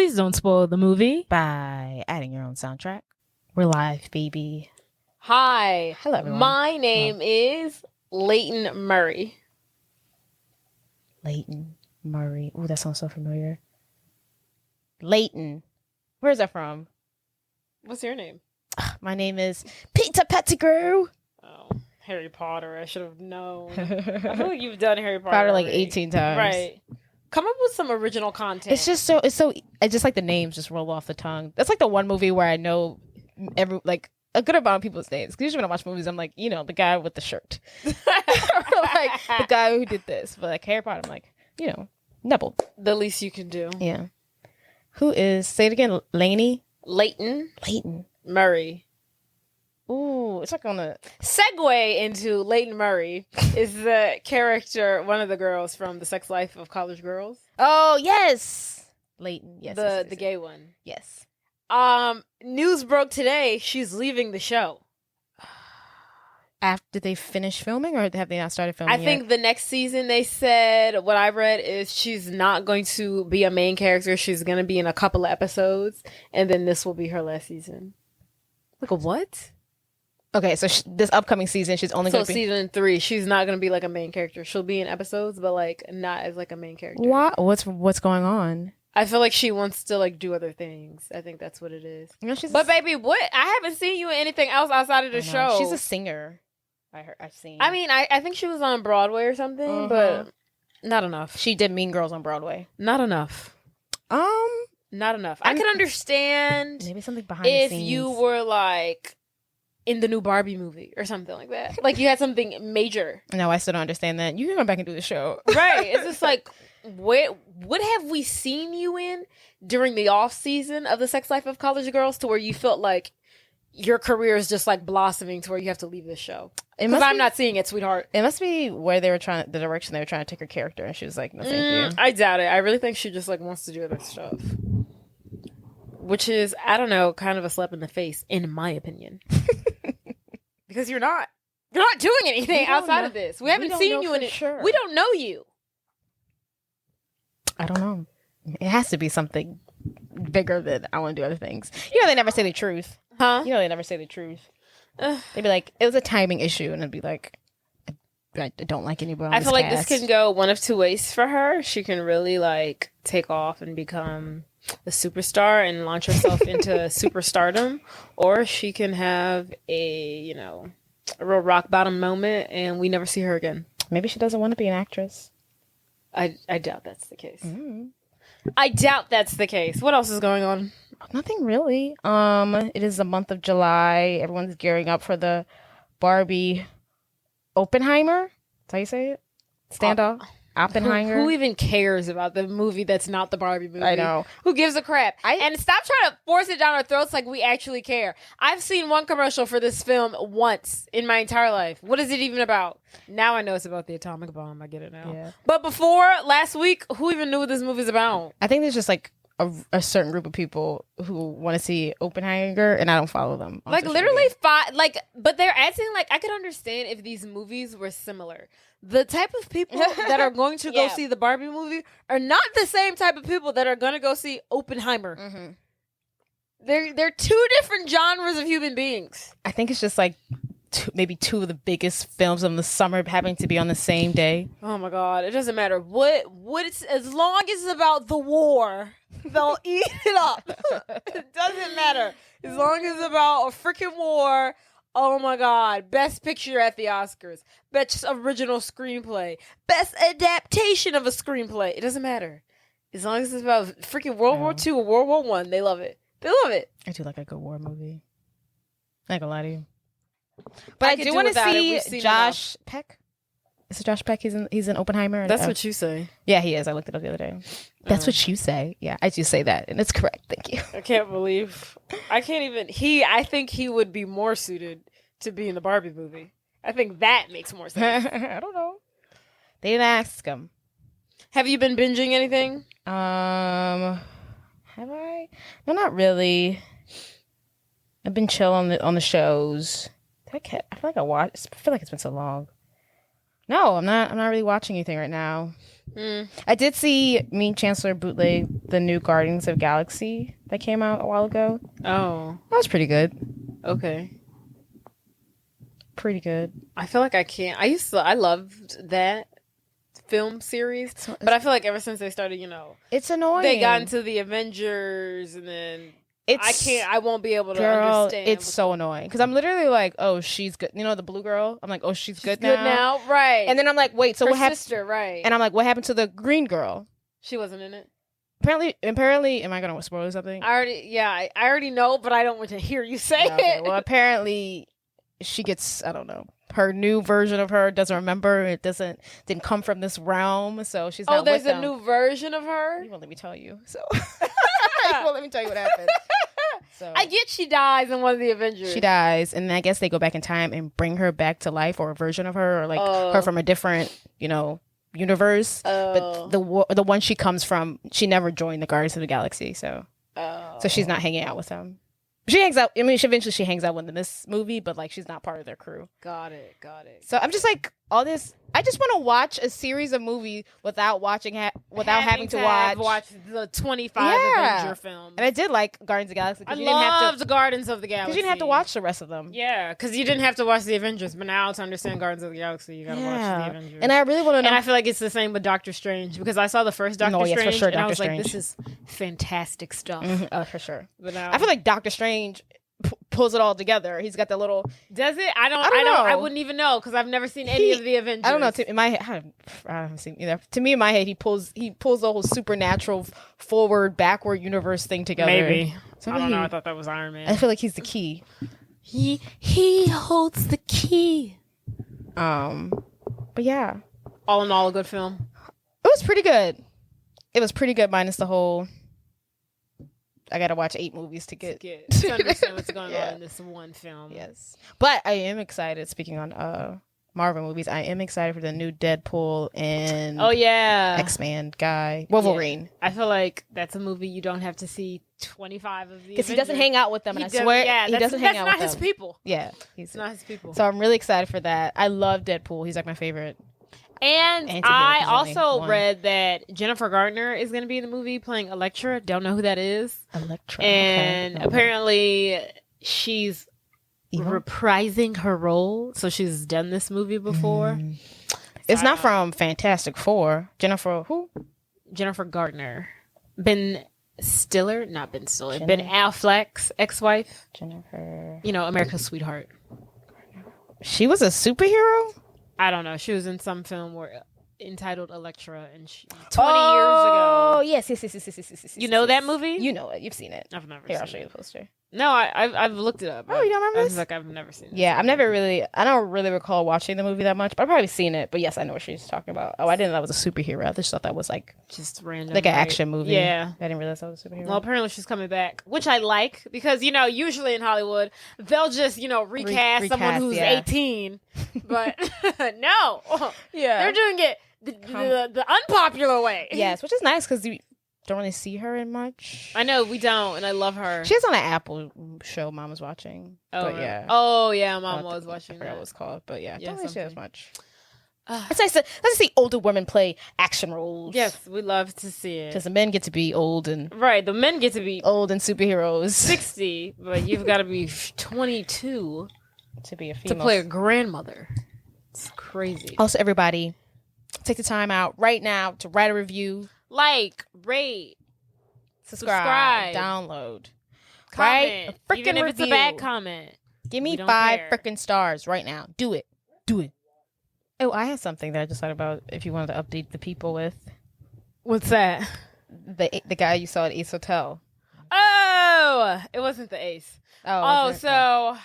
Please don't spoil the movie. by adding your own soundtrack. We're live, baby. Hi. Hello, everyone. My name is Leighton Murray. Leighton Murray. Ooh, that sounds so familiar. Leighton. Where's that from? What's your name? My name is Peter Pettigrew. Oh, Harry Potter. I should have known. I feel like you've done Harry Potter Probably like already. 18 times. Right. Come up with some original content. It's just like the names just roll off the tongue. That's like the one movie where I know a good amount of people's names. Because usually when I watch movies, I'm like, the guy with the shirt. Or like the guy who did this. But like Harry Potter, I'm like, Neville. The least you can do. Yeah. Who is, say it again, Laney? Leighton Murray. Ooh, it's like on a... Segue into Leighton Murray is the character, one of the girls from The Sex Life of College Girls. Oh, yes! Leighton, yes. The gay one. Yes. News broke today, she's leaving the show. After they finish filming, or have they not started filming I think the next season, they said, what I read is she's not going to be a main character. She's going to be in a couple of episodes, and then this will be her last season. Like, what? Okay, so this upcoming season, she's only going to be... season 3, she's not going to be like a main character. She'll be in episodes, but like not as like a main character. What? What's going on? I feel like she wants to like do other things. I think that's what it is. But baby, what? I haven't seen you in anything else outside of the show. She's a singer. I've seen. I mean, I think she was on Broadway or something, but not enough. She did Mean Girls on Broadway. Not enough. Not enough. I could understand maybe something behind the scenes. If you were like in the new Barbie movie or something like that. Like you had something major. No, I still don't understand that. You can go back and do the show. Right. It's just like, what have we seen you in during the off season of The Sex Life of College Girls to where you felt like your career is just like blossoming to where you have to leave this show? Because I'm not seeing it, sweetheart. It must be where the direction they were trying to take her character, and she was like, "No, thank you." I doubt it. I really think she just like wants to do other stuff, which is, I don't know, kind of a slap in the face, in my opinion. Because you're not doing anything outside of this. We haven't seen you in it. Sure. We don't know you. I don't know. It has to be something bigger than I want to do other things. They never say the truth. Huh? They never say the truth. They'd be like, it was a timing issue, and I'd be like, I don't like anybody. I feel like this can go one of two ways for her. She can really like take off and become a superstar and launch herself into superstardom, or she can have a real rock bottom moment and we never see her again. Maybe she doesn't want to be an actress. I doubt that's the case. I doubt that's the case. What else is going on? Nothing really. It is the month of July. Everyone's gearing up for the Barbie Oppenheimer. That's how you say it? Standoff? Oppenheimer. Who even cares about the movie that's not the Barbie movie? I know. Who gives a crap? And stop trying to force it down our throats like we actually care. I've seen one commercial for this film once in my entire life. What is it even about? Now I know it's about the atomic bomb. I get it now. Yeah. But before last week, who even knew what this movie's about? I think there's just like a certain group of people who want to see Oppenheimer, and I don't follow them. Like literally but they're acting like, I could understand if these movies were similar. The type of people that are going to go see the Barbie movie are not the same type of people that are going to go see Oppenheimer. Mm-hmm. They're two different genres of human beings. I think it's just like maybe two of the biggest films of the summer having to be on the same day. Oh my God. It doesn't matter what it's, as long as it's about the war, they'll eat it up. It doesn't matter. As long as it's about a freaking war. Oh my God. Best picture at the Oscars. Best original screenplay. Best adaptation of a screenplay. It doesn't matter. As long as it's about freaking World War II or World War I, they love it. They love it. I do like a good war movie. I ain't gonna lie to you. But I do want to see Josh Peck. Is it Josh Peck? He's in Oppenheimer. That's what you say. Yeah, he is. I looked it up the other day. That's what you say. Yeah, I do say that, and it's correct. Thank you. I can't believe. I can't even. I think he would be more suited to be in the Barbie movie. I think that makes more sense. I don't know. They didn't ask him. Have you been binging anything? Have I? No, not really. I've been chill on the shows. I feel like I watched. I feel like it's been so long. No, I'm not really watching anything right now. I did see me, Chancellor bootleg the new Guardians of Galaxy that came out a while ago. Oh. That was pretty good. Okay. Pretty good. I feel like I can't. I loved that film series, but I feel like ever since they started, it's annoying. they got into the Avengers, and then I won't be able to girl, understand. it's so annoying because I'm literally like, oh, she's good. The blue girl. I'm like, oh, she's good good now, right? And then I'm like, wait, so what happened? Sister, right? And I'm like, what happened to the green girl? She wasn't in it. Apparently, am I gonna spoil something? I already know, but I don't want to hear you say it. Well, apparently, she gets, I don't know, her new version of her doesn't remember. It didn't come from this realm, so she's not. Oh, there's with a new version of her. You won't let me tell you. So you won't let me tell you what happened. So I get she dies in one of the Avengers. She dies, and I guess they go back in time and bring her back to life, or a version of her, or like her from a different, universe. But the one she comes from, she never joined the Guardians of the Galaxy, so she's not hanging out with them. She hangs out. I mean, she hangs out with them in this movie, but like she's not part of their crew. Got it. So I'm just like all this. I just want to watch a series of movies without having to watch the 25 Avenger films. And I did like Guardians of the Galaxy. I loved the Guardians of the Galaxy. Because you didn't have to watch the rest of them. Yeah, because you didn't have to watch the Avengers, but now to understand Guardians of the Galaxy, you gotta watch the Avengers. And I really want to know. And I feel like it's the same with Doctor Strange, because I saw the first Doctor Strange, for sure, and I was Strange. like, this is fantastic stuff. Mm-hmm. Oh, for sure. But now, I feel like Doctor Strange pulls it all together. He's got the little. Does it? I don't know. I wouldn't even know because I've never seen any of the Avengers. I don't know. In my head, I haven't seen either. To me, in my head, he pulls the whole supernatural forward backward universe thing together. Maybe. I don't know. I thought that was Iron Man. I feel like he's the key. He holds the key. But yeah, all in all, a good film. It was pretty good. Minus the whole. I gotta watch 8 movies to understand what's going on in this one film. Yes, but I am excited. Speaking on Marvel movies, I am excited for the new Deadpool and X-Man guy Wolverine. Yeah. I feel like that's a movie you don't have to see 25 of these because he doesn't hang out with them, and I swear he doesn't hang out with them. That's not his people. Yeah, he's not his people. So I'm really excited for that. I love Deadpool. He's like my favorite. And I also read that Jennifer Garner is going to be in the movie playing Elektra. Don't know who that is. Elektra. And apparently she's reprising her role. So she's done this movie before. It's not from Fantastic Four. Jennifer who? Jennifer Garner. Ben Stiller? Not Ben Stiller. Ben Affleck's ex-wife. Jennifer. America's Sweetheart. She was a superhero? I don't know. She was in some film entitled Elektra, and 20 years ago. Oh, yes. You know that movie? You know it. You've seen it. I've never seen it. I'll show you the poster. No, I've looked it up. Oh, you don't remember this? Like I've never seen it. Yeah, I don't really recall watching the movie that much, but I've probably seen it. But yes, I know what she's talking about. Oh, I didn't know that was a superhero. I just thought that was like just random, like an action movie. Yeah, I didn't realize that was a superhero. Well, apparently she's coming back, which I like because usually in Hollywood they'll just recast someone who's 18, but no, they're doing it the unpopular way. Yes, which is nice because you don't really see her in much. I know we don't, and I love her. She's on an Apple show Mom was watching. Oh, but yeah. Oh yeah, Mom was watching. I forgot what it's called, but yeah, don't really see as much. It's nice to see older women play action roles. Yes, we love to see it. Because the men get to be old and the men get to be old and superheroes. 60, but you've got to be 22 to be a female to play a grandmother. It's crazy. Also, everybody, take the time out right now to write a review. Like, rate, subscribe, download, comment. Right? Even if it's a bad comment. Give me 5 freaking stars right now. Do it. Oh, I have something that I just thought about. If you wanted to update the people with, what's that? The guy you saw at Ace Hotel. Oh, it wasn't the Ace. So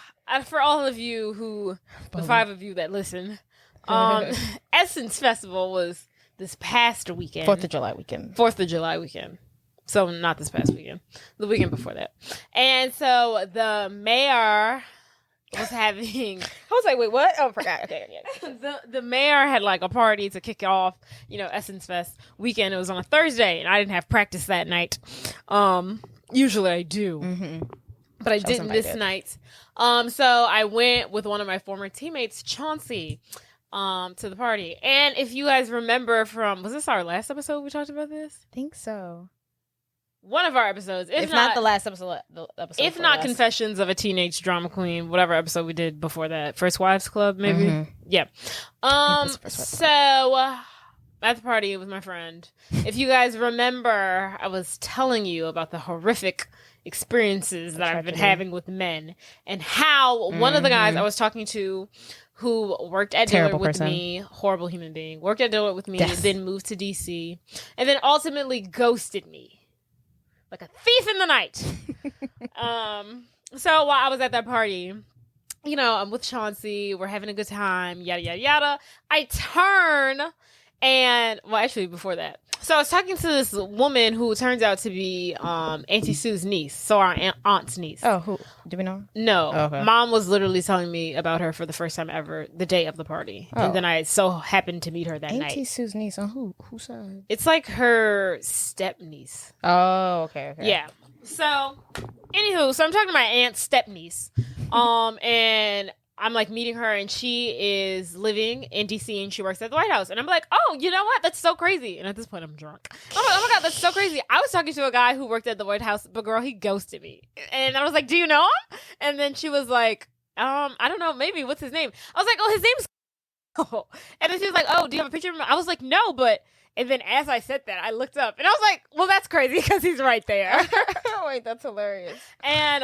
for all of you the 5 of you that listen, Essence Festival was this past weekend. 4th of July weekend. So not this past weekend. The weekend before that. And so the mayor was having... I was like, wait, what? Oh, I forgot. Okay, yeah. The mayor had like a party to kick off, Essence Fest weekend. It was on a Thursday, and I didn't have practice that night. Usually I do. Mm-hmm. But I didn't this night. So I went with one of my former teammates, Chauncey. to the party. And if you guys remember from, was this our last episode we talked about this? I think so. One of our episodes, if not the last episode, if not Confessions of a Teenage Drama Queen, whatever episode we did before that, First Wives Club, maybe. Mm-hmm. Yeah. So at the party with my friend, if you guys remember, I was telling you about the horrific experiences that I've been having with men, and how one of the guys I was talking to, who worked at Dillard with me, horrible human being, worked at Dillard with me, then moved to DC, and then ultimately ghosted me. Like a thief in the night. So while I was at that party, you know, I'm with Chauncey. We're having a good time. Yada, yada, yada. I turn and, well, actually before that. So I was talking to this woman who turns out to be Auntie Sue's niece. So our aunt's niece. Oh, who? Do we know her? No. Oh, okay. Mom was literally telling me about her for the first time ever the day of the party. Oh. And then I so happened to meet her that night. Auntie Sue's niece on whose side? It's like her step niece. Oh, okay. Yeah. So, anywho, so I'm talking to my aunt's step niece. And I'm like meeting her, and she is living in DC and she works at the White House. And I'm like, oh, you know what? That's so crazy. And at this point, I'm drunk. I'm like, oh my God, that's so crazy. I was talking to a guy who worked at the White House, but girl, he ghosted me. And I was like, do you know him? And then she was like, I don't know, maybe. What's his name? I was like, oh, his name's. And then she was like, oh, do you have a picture of him? I was like, no, but. And then as I said that, I looked up and I was like, well, that's crazy because he's right there. Wait, that's hilarious. And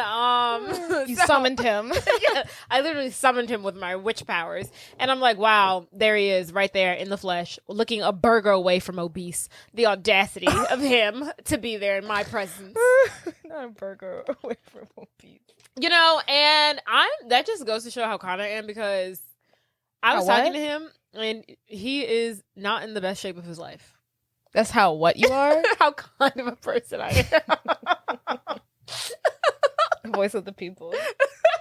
you summoned him. Yeah, I literally summoned him with my witch powers. And I'm like, wow, there he is right there in the flesh, looking a burger away from obese. The audacity of him to be there in my presence. Not a burger away from obese. You know, and that just goes to show how kind I am, because I was talking to him. And he is not in the best shape of his life. That's how what you are? How kind of a person I am. Voice of the people.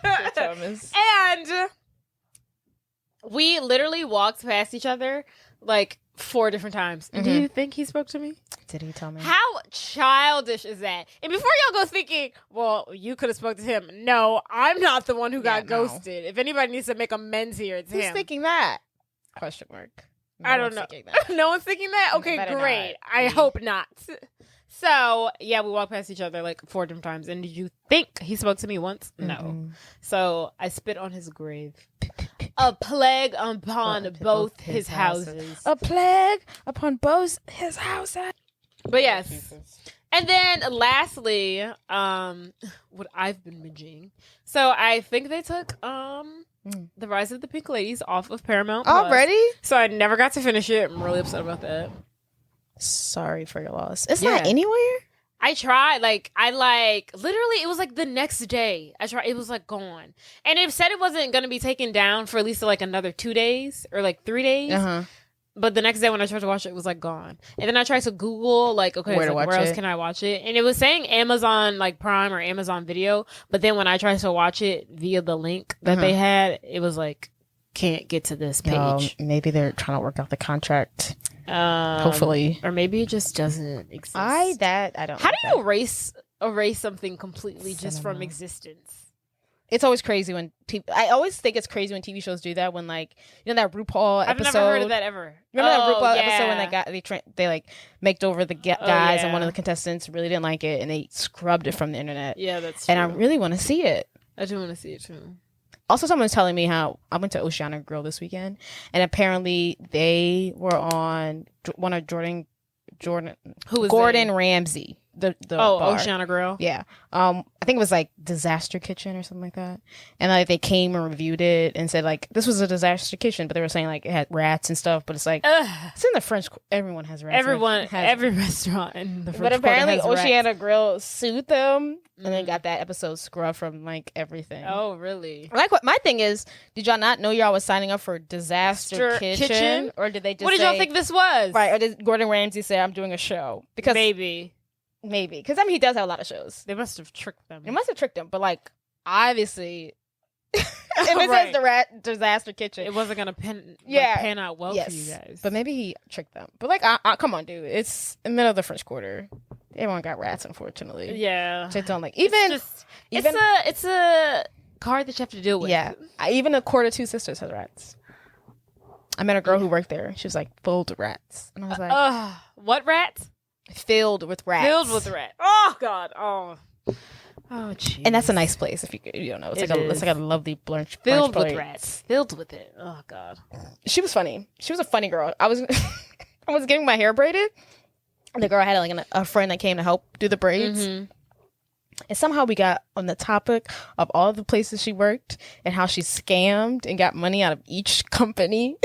And we literally walked past each other like 4 different times. Mm-hmm. Do you think he spoke to me? Did he tell me? How childish is that? And before y'all go thinking, well, you could have spoke to him. No, I'm not the one who got ghosted. If anybody needs to make amends here, it's him. Who's thinking that? Question mark. I don't know. No one's thinking that? Okay, great. I hope not. So, yeah, we walked past each other like 4 different times. And did you think he spoke to me once? No. So I spit on his grave. A plague upon both his houses. A plague upon both his houses. But yes. Jesus. And then lastly, what I've been binging. So I think they took The Rise of the Pink Ladies off of Paramount Plus. Already? So I never got to finish it. I'm really upset about that. Sorry for your loss. It's not anywhere? I tried. Literally, it was like the next day. I tried. It was like gone. And it said it wasn't going to be taken down for at least like another 2 days or like 3 days. Uh-huh. But the next day when I tried to watch it, it was like gone. And then I tried to Google where else can I watch it? And it was saying Amazon like Prime or Amazon Video. But then when I tried to watch it via the link that they had, it was like, can't get to this page. Maybe they're trying to work out the contract. Hopefully. Or maybe it just doesn't exist. I don't How do you erase something completely just from existence? It's always crazy when I always think it's crazy when TV shows do that. When like that RuPaul episode. I've never heard of that ever. Remember that RuPaul episode when they like maked over the guys and one of the contestants really didn't like it and they scrubbed it from the internet. Yeah, that's true. And I really want to see it. I do want to see it too. Also, someone was telling me how I went to Oceana Grill this weekend, and apparently they were on one of Gordon Ramsay. The bar. Oceana Grill. Yeah. I think it was like Disaster Kitchen or something like that. And like they came and reviewed it and said like this was a disaster kitchen, but they were saying like it had rats and stuff. But it's like it's in the French. Everyone has rats. Every restaurant in the French. But apparently has Oceana rats. Grill sued them and then got that episode scrubbed from like everything. Oh really? Like what my thing is, did y'all not know y'all was signing up for Disaster Kitchen? Or did they just what did y'all think this was? Right? Or did Gordon Ramsay say I'm doing a show? Because Maybe. Because, I mean, he does have a lot of shows. They must have tricked them. But, like, obviously, if it says the Disaster Kitchen. It wasn't going to pan out well for you guys. But maybe he tricked them. But, like, come on, dude. It's the middle of the French Quarter. Everyone got rats, unfortunately. Yeah. They don't, like, it's a card that you have to deal with. Yeah. Even a Court of Two Sisters has rats. I met a girl who worked there. She was like filled with rats, and I was like, what rats? Filled with rats. Filled with rats. Oh God. Oh. Oh, jeez. And that's a nice place if you don't know. It's like a lovely brunch. Filled with place. rats. Filled with it. Oh God. She was funny. She was a funny girl. I was I was getting my hair braided. And the girl had like a friend that came to help do the braids. Mm-hmm. And somehow we got on the topic of all the places she worked and how she scammed and got money out of each company.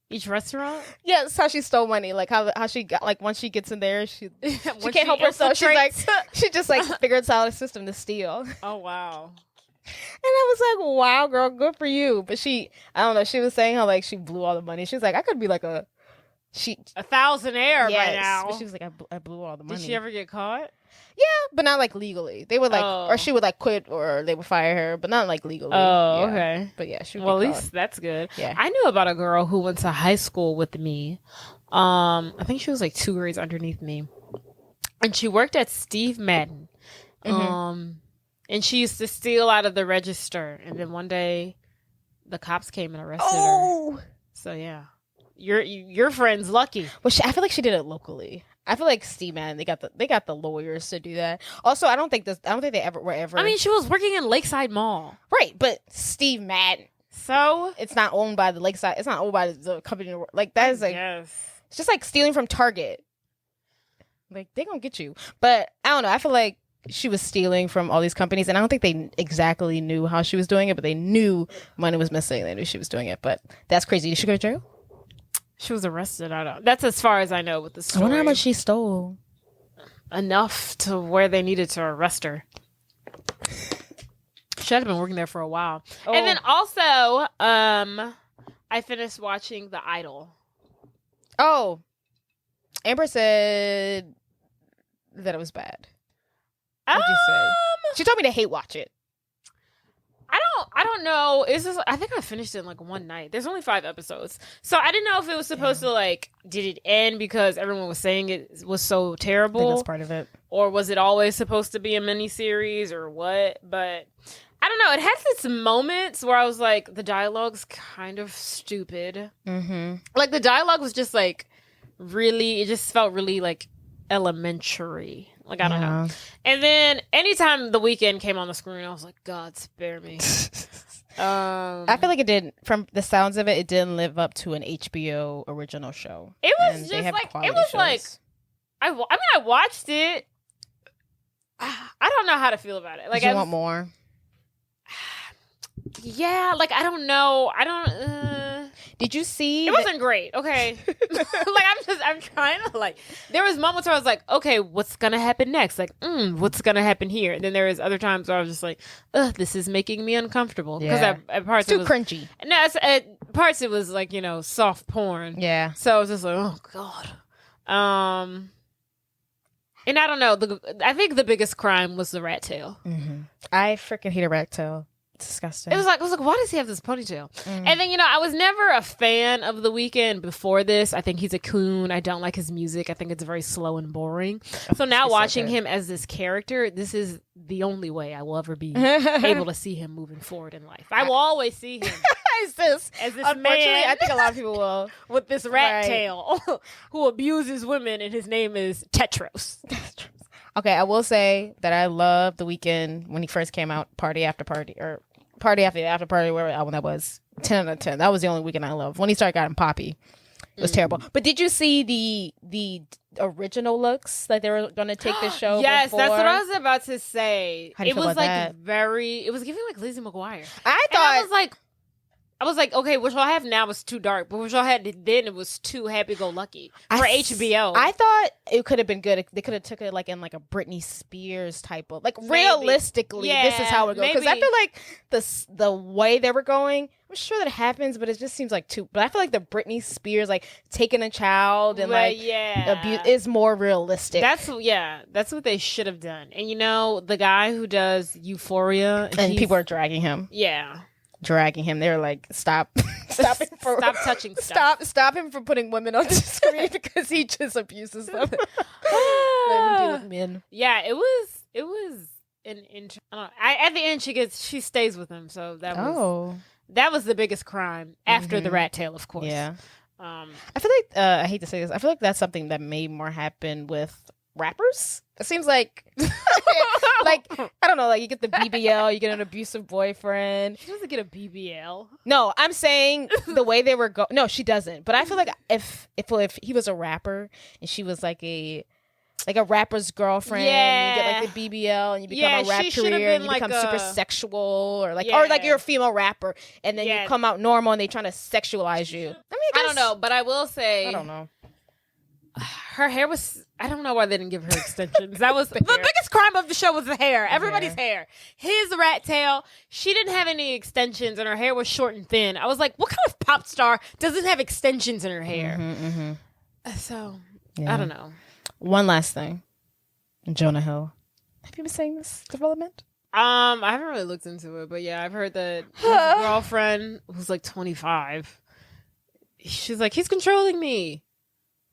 Each restaurant? Yeah, that's how she stole money. Like how she got, like once she gets in there, she can't help herself. She's like, she just like figures out a system to steal. Oh, wow. And I was like, wow, girl, good for you. But I don't know, she was saying how like she blew all the money. She was like, I could be like a thousandaire right now. But she was like, I blew all the money. Did she ever get caught? Yeah, but not like legally. They would like, or she would like quit, or they would fire her, but not like legally. Oh, yeah. Okay. But yeah, she would well, get at caught. least that's good. Yeah, I knew about a girl who went to high school with me. I think she was like 2 grades underneath me, and she worked at Steve Madden. Mm-hmm. And she used to steal out of the register, and then one day, the cops came and arrested her. So yeah, your friend's lucky. Well, I feel like she did it locally. I feel like Steve Madden, they got the lawyers to do that. Also, I don't think they ever were ever. I mean, she was working in Lakeside Mall, right? But Steve Madden, so it's not owned by the Lakeside. It's not owned by the company. Like that is like, it's just like stealing from Target. Like they gonna get you, but I don't know. I feel like she was stealing from all these companies, and I don't think they exactly knew how she was doing it, but they knew money was missing. They knew she was doing it, but that's crazy. Did she go to jail? She was arrested. I don't. That's as far as I know with the story. I wonder how much she stole. Enough to where they needed to arrest her. She had been working there for a while. Oh. And then also, I finished watching The Idol. Oh, Amber said that it was bad. What'd you say? She told me to hate watch it. I don't know. It's just, I think I finished it in like one night. There's only 5 episodes. So I didn't know if it was supposed to like, did it end because everyone was saying it was so terrible? I think that's part of it. Or was it always supposed to be a miniseries or what? But I don't know. It has its moments where I was like, the dialogue's kind of stupid. Mm-hmm. Like the dialogue was just like really, it just felt really like elementary. Like, I don't know. And then anytime The Weeknd came on the screen, I was like, God, spare me. I feel like it did, from the sounds of it, it didn't live up to an HBO original show. It was just like, it was shows. Like, I mean, I watched it. I don't know how to feel about it. Like, Did you want more? Yeah, like, I don't know. Did you see? It wasn't great, okay? Like, I'm trying to, like, there was moments where I was like, okay, what's gonna happen next? Like, what's gonna happen here? And then there was other times where I was just like, this is making me uncomfortable. Because at parts it's too cringy. No, at parts it was like, soft porn. Yeah. So I was just like, oh, God. And I don't know, I think the biggest crime was the rat tail. Mm-hmm. I freaking hate a rat tail. It's disgusting. I was like, why does he have this ponytail? And then, I was never a fan of The Weeknd before this. I think he's a coon. I don't like his music. I think it's very slow and boring. So now watching him as this character, this is the only way I will ever be able to see him moving forward in life. I will always see him as this man. I think a lot of people will. With this rat tail who abuses women, and his name is Tetros. Okay, I will say that I love The Weeknd when he first came out, Party After Party, or Party After Party, whatever album that was. 10 out of 10. That was the only Weeknd I loved. When he started getting poppy, it was terrible. But did you see the original looks? Like they were going to take this show Yes, before? That's what I was about to say. How do you feel about that? It was giving like Lizzie McGuire. I was like, okay, what y'all have now is too dark, but what y'all had then, it was too happy-go-lucky for HBO. I thought it could have been good. They could have took it like in like a Britney Spears type of, like, maybe. Realistically, this is how it goes. Because I feel like the way they were going, I'm sure that happens, but it just seems like too. But I feel like the Britney Spears, like taking a child and abuse is more realistic. That's what they should have done. And the guy who does Euphoria, and people are dragging him. Yeah. Dragging him. They're like, stop touching stuff. Stop him from putting women on the screen because he just abuses them. Let him deal with men. Yeah, it was an at the end she stays with him, so that was That was the biggest crime after the rat tail, of course. Yeah. I feel like I hate to say this. I feel like that's something that may more happen with rappers. It seems like, like I don't know, like you get the BBL, you get an abusive boyfriend. She doesn't get a BBL. No, I'm saying the way they were going. No, she doesn't. But I feel like if he was a rapper and she was like a rapper's girlfriend, you get like the BBL and you become a rap career and you become super sexual or like you're a female rapper and then you come out normal and they trying to sexualize you. I don't know, but I will say I don't know. Her hair was, I don't know why they didn't give her extensions. That was the biggest crime of the show was the hair. Everybody's hair. His rat tail, she didn't have any extensions and her hair was short and thin. I was like, what kind of pop star doesn't have extensions in her hair? So, I don't know. One last thing. Jonah Hill. Have you been saying this development? I haven't really looked into it, but yeah, I've heard that his girlfriend, who's like 25, she's like, he's controlling me.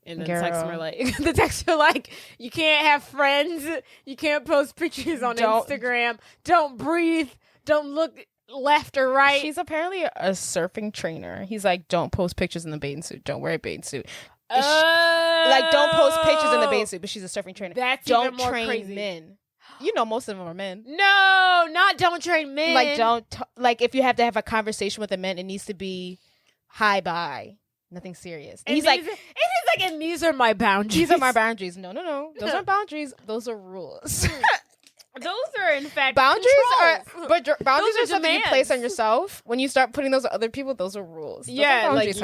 And then the texts are like, you can't have friends. You can't post pictures on Instagram. Don't breathe. Don't look left or right. She's apparently a surfing trainer. He's like, don't post pictures in the bathing suit. Don't wear a bathing suit. Like, don't post pictures in the bathing suit, but she's a surfing trainer. That's don't even more train crazy. men. You know, most of them are men. No, not don't train men. Like, if you have to have a conversation with a man, it needs to be hi, bye. Nothing serious. And he's like, and these are my boundaries. These are my boundaries. No. Those aren't boundaries. Those are rules. Those are, in fact, boundaries controls. But boundaries are something demands. you place on yourself. When you start putting those on other people, those are rules. Those yeah, are like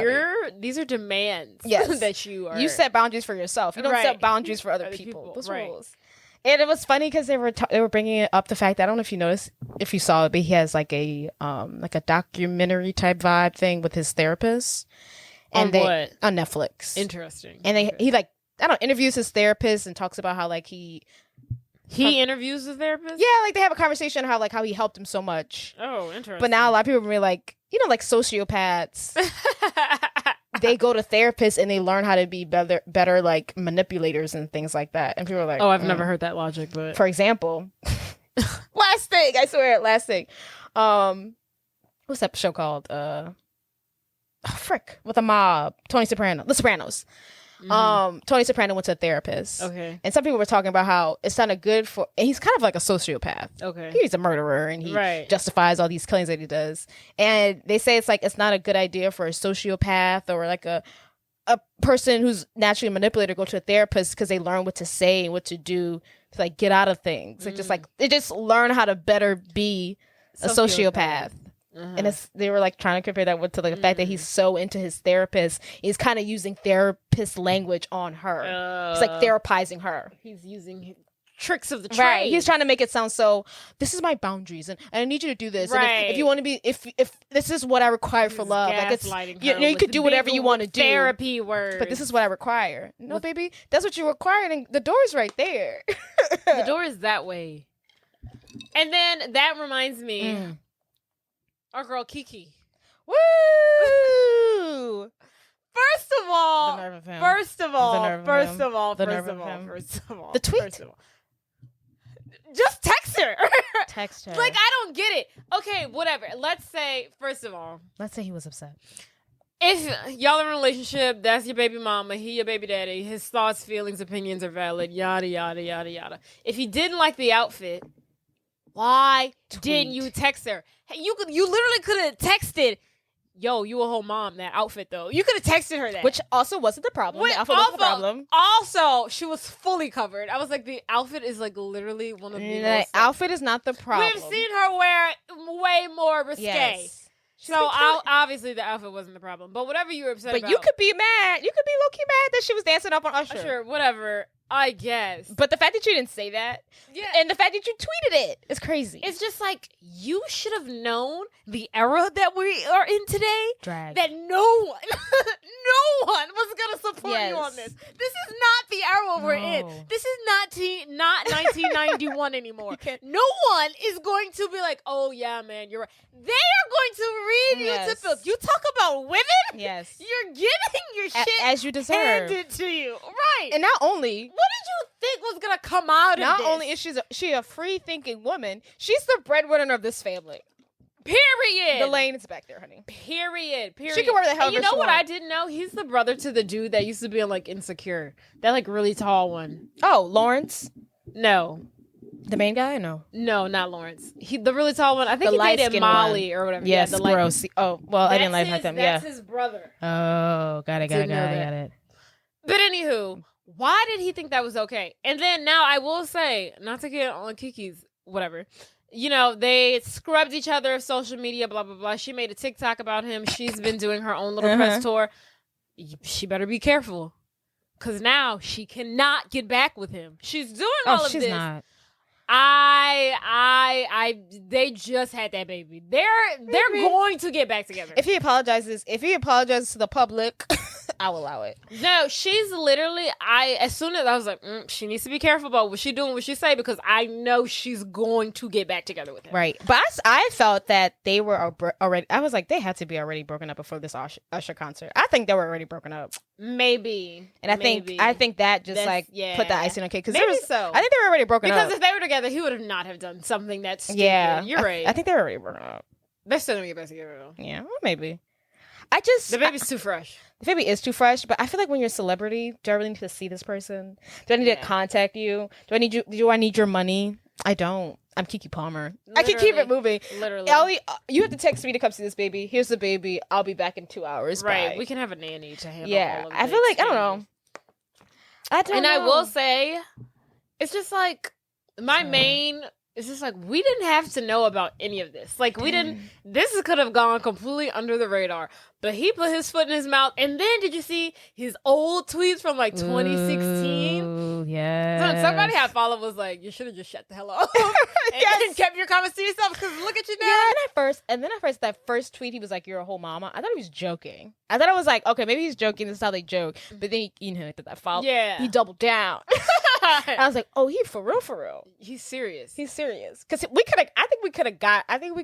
these are demands. Yes. that you are. You set boundaries for yourself. You don't set boundaries for other people. Those are rules. And it was funny because they were bringing up the fact that, I don't know if you noticed, if you saw it, but he has like a documentary type vibe thing with his therapist. And on Netflix. Interesting. And he like, I don't know, interviews his therapist and talks about how like he interviews his therapist? Yeah, like they have a conversation how he helped him so much. Oh, interesting. But now a lot of people are really like, like sociopaths. They go to therapists and they learn how to be better like manipulators and things like that. And people are like, oh, I've never heard that logic, but for example, last thing. What's that show called? With a mob. The Sopranos. Tony Soprano went to a therapist. Okay. And some people were talking about how it's not a good for, and he's kind of like a sociopath. Okay. He's a murderer and he justifies all these killings that he does. And they say it's not a good idea for a sociopath or like a person who's naturally a manipulator go to a therapist because they learn what to say and what to do to like get out of things. They just learn how to better be a sociopath. And they were like trying to compare that to like the fact that he's so into his therapist. He's kind of using therapist language on her. He's like therapizing her. He's using tricks of the trade. Right. He's trying to make it sound so, this is my boundaries and I need you to do this. Right. And if you want to be, if this is what I require for love, like it's, you could do whatever you want to do. Therapy words. But this is what I require. No, baby, that's what you require. And the door's right there. The door is that way. And then that reminds me. Our girl Kiki. Woo! First of all, the tweet. Just text her. Text her. Like, I don't get it. Okay, whatever. Let's say he was upset. If y'all in a relationship, that's your baby mama, he your baby daddy, his thoughts, feelings, opinions are valid, yada, yada, yada, yada. If he didn't like the outfit, why didn't you text her? Hey, you literally could have texted, yo, you a whole mom, that outfit though. You could have texted her that. Which also wasn't the problem. The outfit wasn't the problem. Also, she was fully covered. I was like, the outfit is like literally one of the most. Outfit is not the problem. We've seen her wear way more risque. Yes. So obviously the outfit wasn't the problem. But whatever you were upset about. But you could be mad. You could be low-key mad that she was dancing up on Usher. Sure, whatever. I guess. But the fact that you didn't say that, and the fact that you tweeted it is crazy. It's just like, you should have known the era that we are in today. Drag. That no one was going to support you on this. This is not the era we're in. This is not 1991 anymore. No one is going to be like, oh yeah, man, you're right. They are going to read you to filth. You talk about women? Yes. You're getting your shit as you deserve. Handed to you. Right. And not only... What did you think was going to come out of this? Not only is she a free-thinking woman, she's the breadwinner of this family. Period. The lane is back there, honey. Period. She can wear the hell And you know what I didn't know? He's the brother to the dude that used to be on like Insecure. That like really tall one. Oh, Lawrence? No. The main guy? No, not Lawrence. The really tall one. I think the he dated light-skinned Molly one. or whatever. Yes, yeah, the gross. Oh, well, I didn't like them. Yeah, that's his brother. Oh, got Didn't know that. got it. But anywho, why did he think that was okay? And then now I will say, not to get on Kiki's whatever. You know, they scrubbed each other of social media, blah, blah, blah. She made a TikTok about him. She's been doing her own little press tour. She better be careful. Because now she cannot get back with him. She's doing all of she's this. Not. They just had that baby. They're going to get back together. If he apologizes to the public, I'll allow it. No, she's literally. As soon as I was like, she needs to be careful about what she doing, what she say, because I know she's going to get back together with him. Right, but I felt that they were already. I was like, they had to be already broken up before this Usher concert. I think they were already broken up. Maybe, and I think that just put the icing on the cake because so. I think they were already broken up because if they were together, he would have not have done something that's stupid. Yeah, you're right. I think they were already broken up. They're still gonna get back together though. Yeah, well, maybe. The baby's too fresh. The baby is too fresh, but I feel like when you're a celebrity, do I really need to see this person? Do I need to contact you? Do I need your money? I don't. I'm Keke Palmer. Literally, I can keep it moving. Literally. Ellie, you have to text me to come see this baby. Here's the baby. I'll be back in 2 hours. Right. Bye. We can have a nanny to handle all of I feel like, I don't know. I will say, it's just like, it's just like, we didn't have to know about any of this. Like, this could have gone completely under the radar. But he put his foot in his mouth. And then, did you see his old tweets from like 2016? Ooh, yeah. Somebody I followed was like, you should have just shut the hell up. and kept your comments to yourself, because look at you now. Yeah, and then at first, that first tweet, he was like, you're a whole mama. I thought he was joking. I thought it was like, okay, maybe he's joking. This is how they joke. But then, he did that follow. Yeah. He doubled down. I was like, oh, he for real. He's serious. Because I think we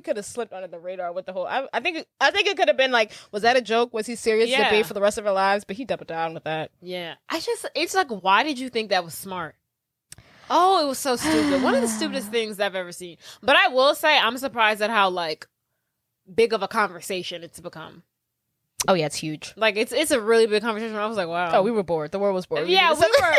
could have slipped under the radar with the whole, I think it could have been like, was that a joke? Was he serious to be for the rest of our lives? But he doubled down with that. Yeah. It's like, why did you think that was smart? Oh, it was so stupid. One of the stupidest things I've ever seen. But I will say, I'm surprised at how like big of a conversation it's become. Oh yeah, it's huge. Like it's a really big conversation. I was like, wow. Oh, we were bored. The world was bored. Yeah,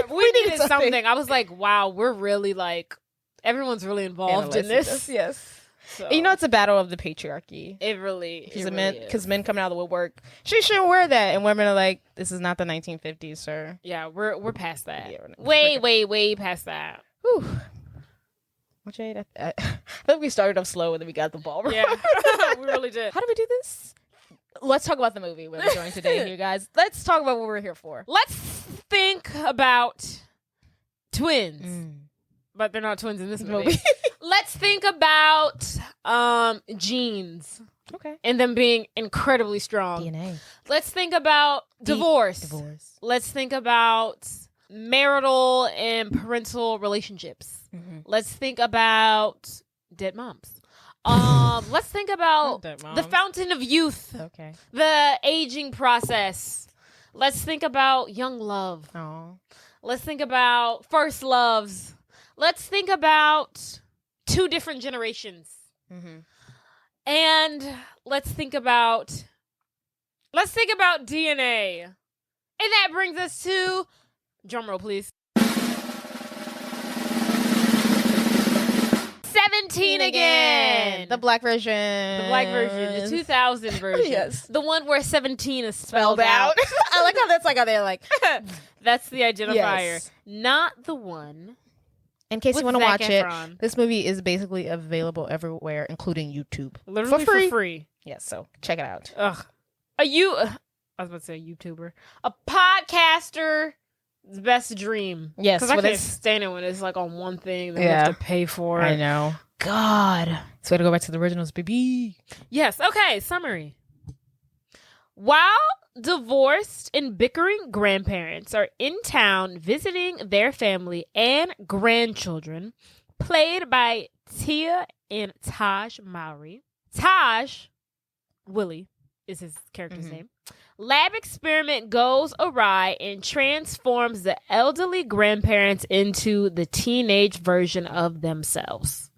we needed something. I was like, wow, we're really like, everyone's really involved in this. Yes. So, it's a battle of the patriarchy. It really is. Because men coming out of the woodwork, she shouldn't wear that, and women are like, this is not the 1950s, sir. Yeah, we're past that. Yeah, way past that. Whew. Jade, I think we started off slow and then we got the ball. Yeah, we really did. How did we do this? Let's talk about the movie we're doing today, here, guys. Let's talk about what we're here for. Let's think about twins. But they're not twins in this movie. Let's think about genes. Okay. And them being incredibly strong. DNA. Let's think about divorce. Let's think about marital and parental relationships. Mm-hmm. Let's think about dead moms. Let's think about the fountain of youth. Okay. The aging process. Let's think about young love. Aww. Let's think about first loves. Let's think about 2 different generations. Mm-hmm. And let's think about DNA. And that brings us to, drumroll please, 17 again. The black version. The 2000 version. Yes. The one where 17 is spelled out. I like how that's like how they're like. That's the identifier. Yes. Not the one. In case you want to watch Efron. it, this movie is basically available everywhere, including YouTube. Literally for free. Yes, so check it out. Ugh. I was about to say a YouTuber. A podcaster's best dream. Yes. Because I can't stand it when it's like on one thing that you have to pay for. I know. God. So we got to go back to the originals, baby. Yes. Okay. Summary. While divorced and bickering grandparents are in town visiting their family and grandchildren, played by Tia and Tamera Mowry. Willie is his character's name. Lab experiment goes awry and transforms the elderly grandparents into the teenage version of themselves.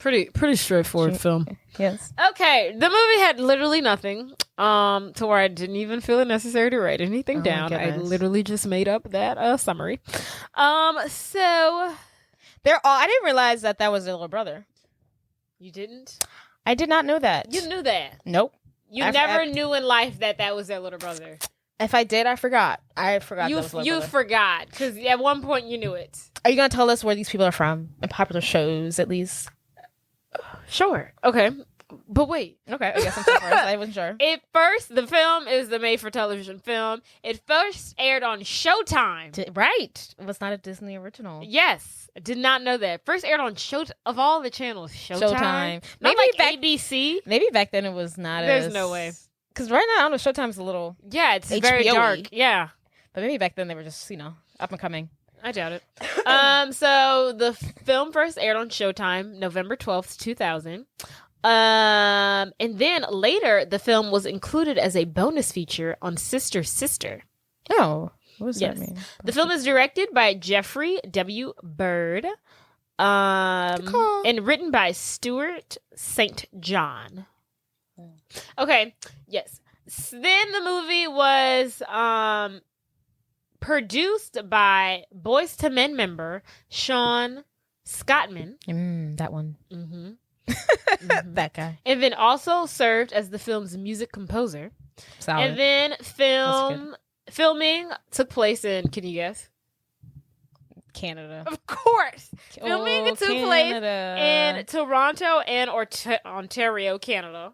Pretty straightforward film. Yes. Okay, the movie had literally nothing. To where I didn't even feel it necessary to write anything down. I literally just made up that summary. So they're all. I didn't realize that was their little brother. You didn't? I did not know that. You knew that? Nope. You never knew in life that was their little brother. If I did, I forgot. I forgot. You forgot because at one point you knew it. Are you gonna tell us where these people are from and popular shows at least? Sure. Okay. But wait. Okay. I guess I'm first. I wasn't sure. The film is the made-for-television film. It first aired on Showtime. Right. It was not a Disney original. Yes. I did not know that. First aired on of all the channels. Showtime. Maybe like ABC. Maybe back then it was not. There's no way. Because right now, I don't know, Showtime's a little. Yeah, it's HBO-y. very dark. Yeah. But maybe back then they were just, up and coming. I doubt it. So the film first aired on Showtime, November 12th, 2000. And then later, the film was included as a bonus feature on Sister Sister. Oh, what does that mean? The film is directed by Jeffrey W. Bird, and written by Stuart St. John. Okay, yes. Then the movie was produced by Boyz II Men member Sean Scottman. That one. Mm-hmm. That guy. And then also served as the film's music composer. Solid. And then filming took place in, can you guess? Canada. Of course. Filming took place in Toronto and Ontario, Canada.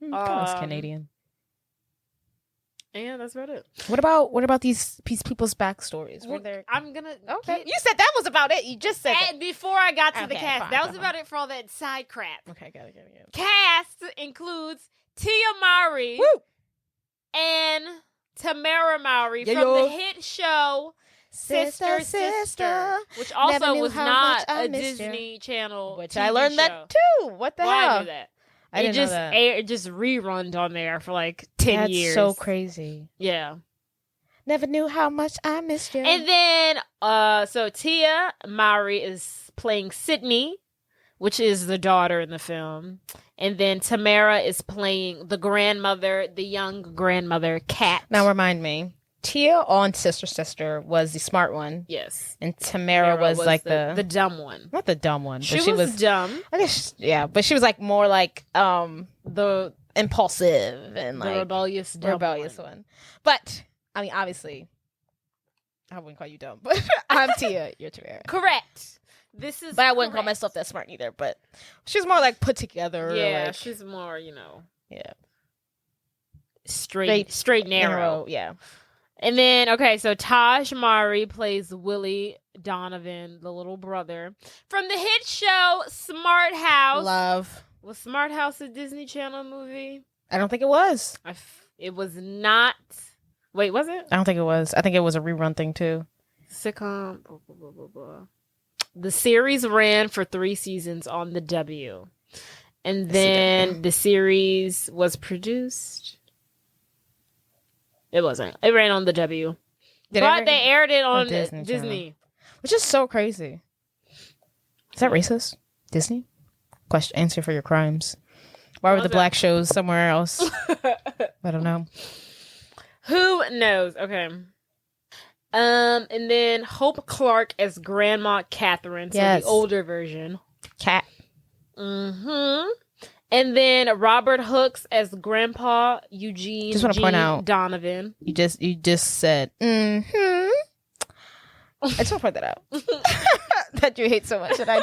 It's Canadian. Yeah, that's about it. What about these people's backstories? I'm gonna. Okay. You said that was about it. You just said that. Before I got to the cast. Fine, that was about it for all that side crap. Okay, got it. Cast includes Tia Mowry and Tamera Mowry from the hit show Sister, which also was not a Disney Channel. Which TV I learned show. that too. What the hell? I knew that. I didn't know that. It just rerun on there for like 10 years. That's so crazy. Yeah. Never knew how much I missed you. And then, so Tia Mowry is playing Sydney, which is the daughter in the film. And then Tamera is playing the young grandmother, Kat. Now remind me. Tia on Sister was the smart one. Yes. And Tamera was like the dumb one. Not the dumb one. But she was dumb. I guess, yeah. But she was like more like the impulsive and like rebellious one. But I mean, obviously, I wouldn't call you dumb, but I'm Tia. You're Tamera. Correct. But I wouldn't call myself that smart either. But she's more like put together. Yeah, like, she's more, yeah, straight narrow. Yeah. And then, okay, so Taj Mowry plays Willie Donovan, the little brother from the hit show Smart House. Love. Was Smart House a Disney Channel movie? I don't think it was. It was not. Wait, was it? I don't think it was. I think it was a rerun thing too. Sitcom. Blah, blah, blah, blah, blah. The series ran for 3 seasons on the W. And then the series was produced. It wasn't. It ran on the W. But they aired it on Disney. Which is so crazy. Is that racist? Disney? Answer for your crimes. Why were the black shows somewhere else? I don't know. Who knows? Okay. And then Hope Clark as Grandma Catherine, so the older version. Cat. Mm-hmm. And then Robert Hooks as Grandpa Eugene just want to point out, Donovan. You just said, mm-hmm. I just want to point that out. That you hate so much that I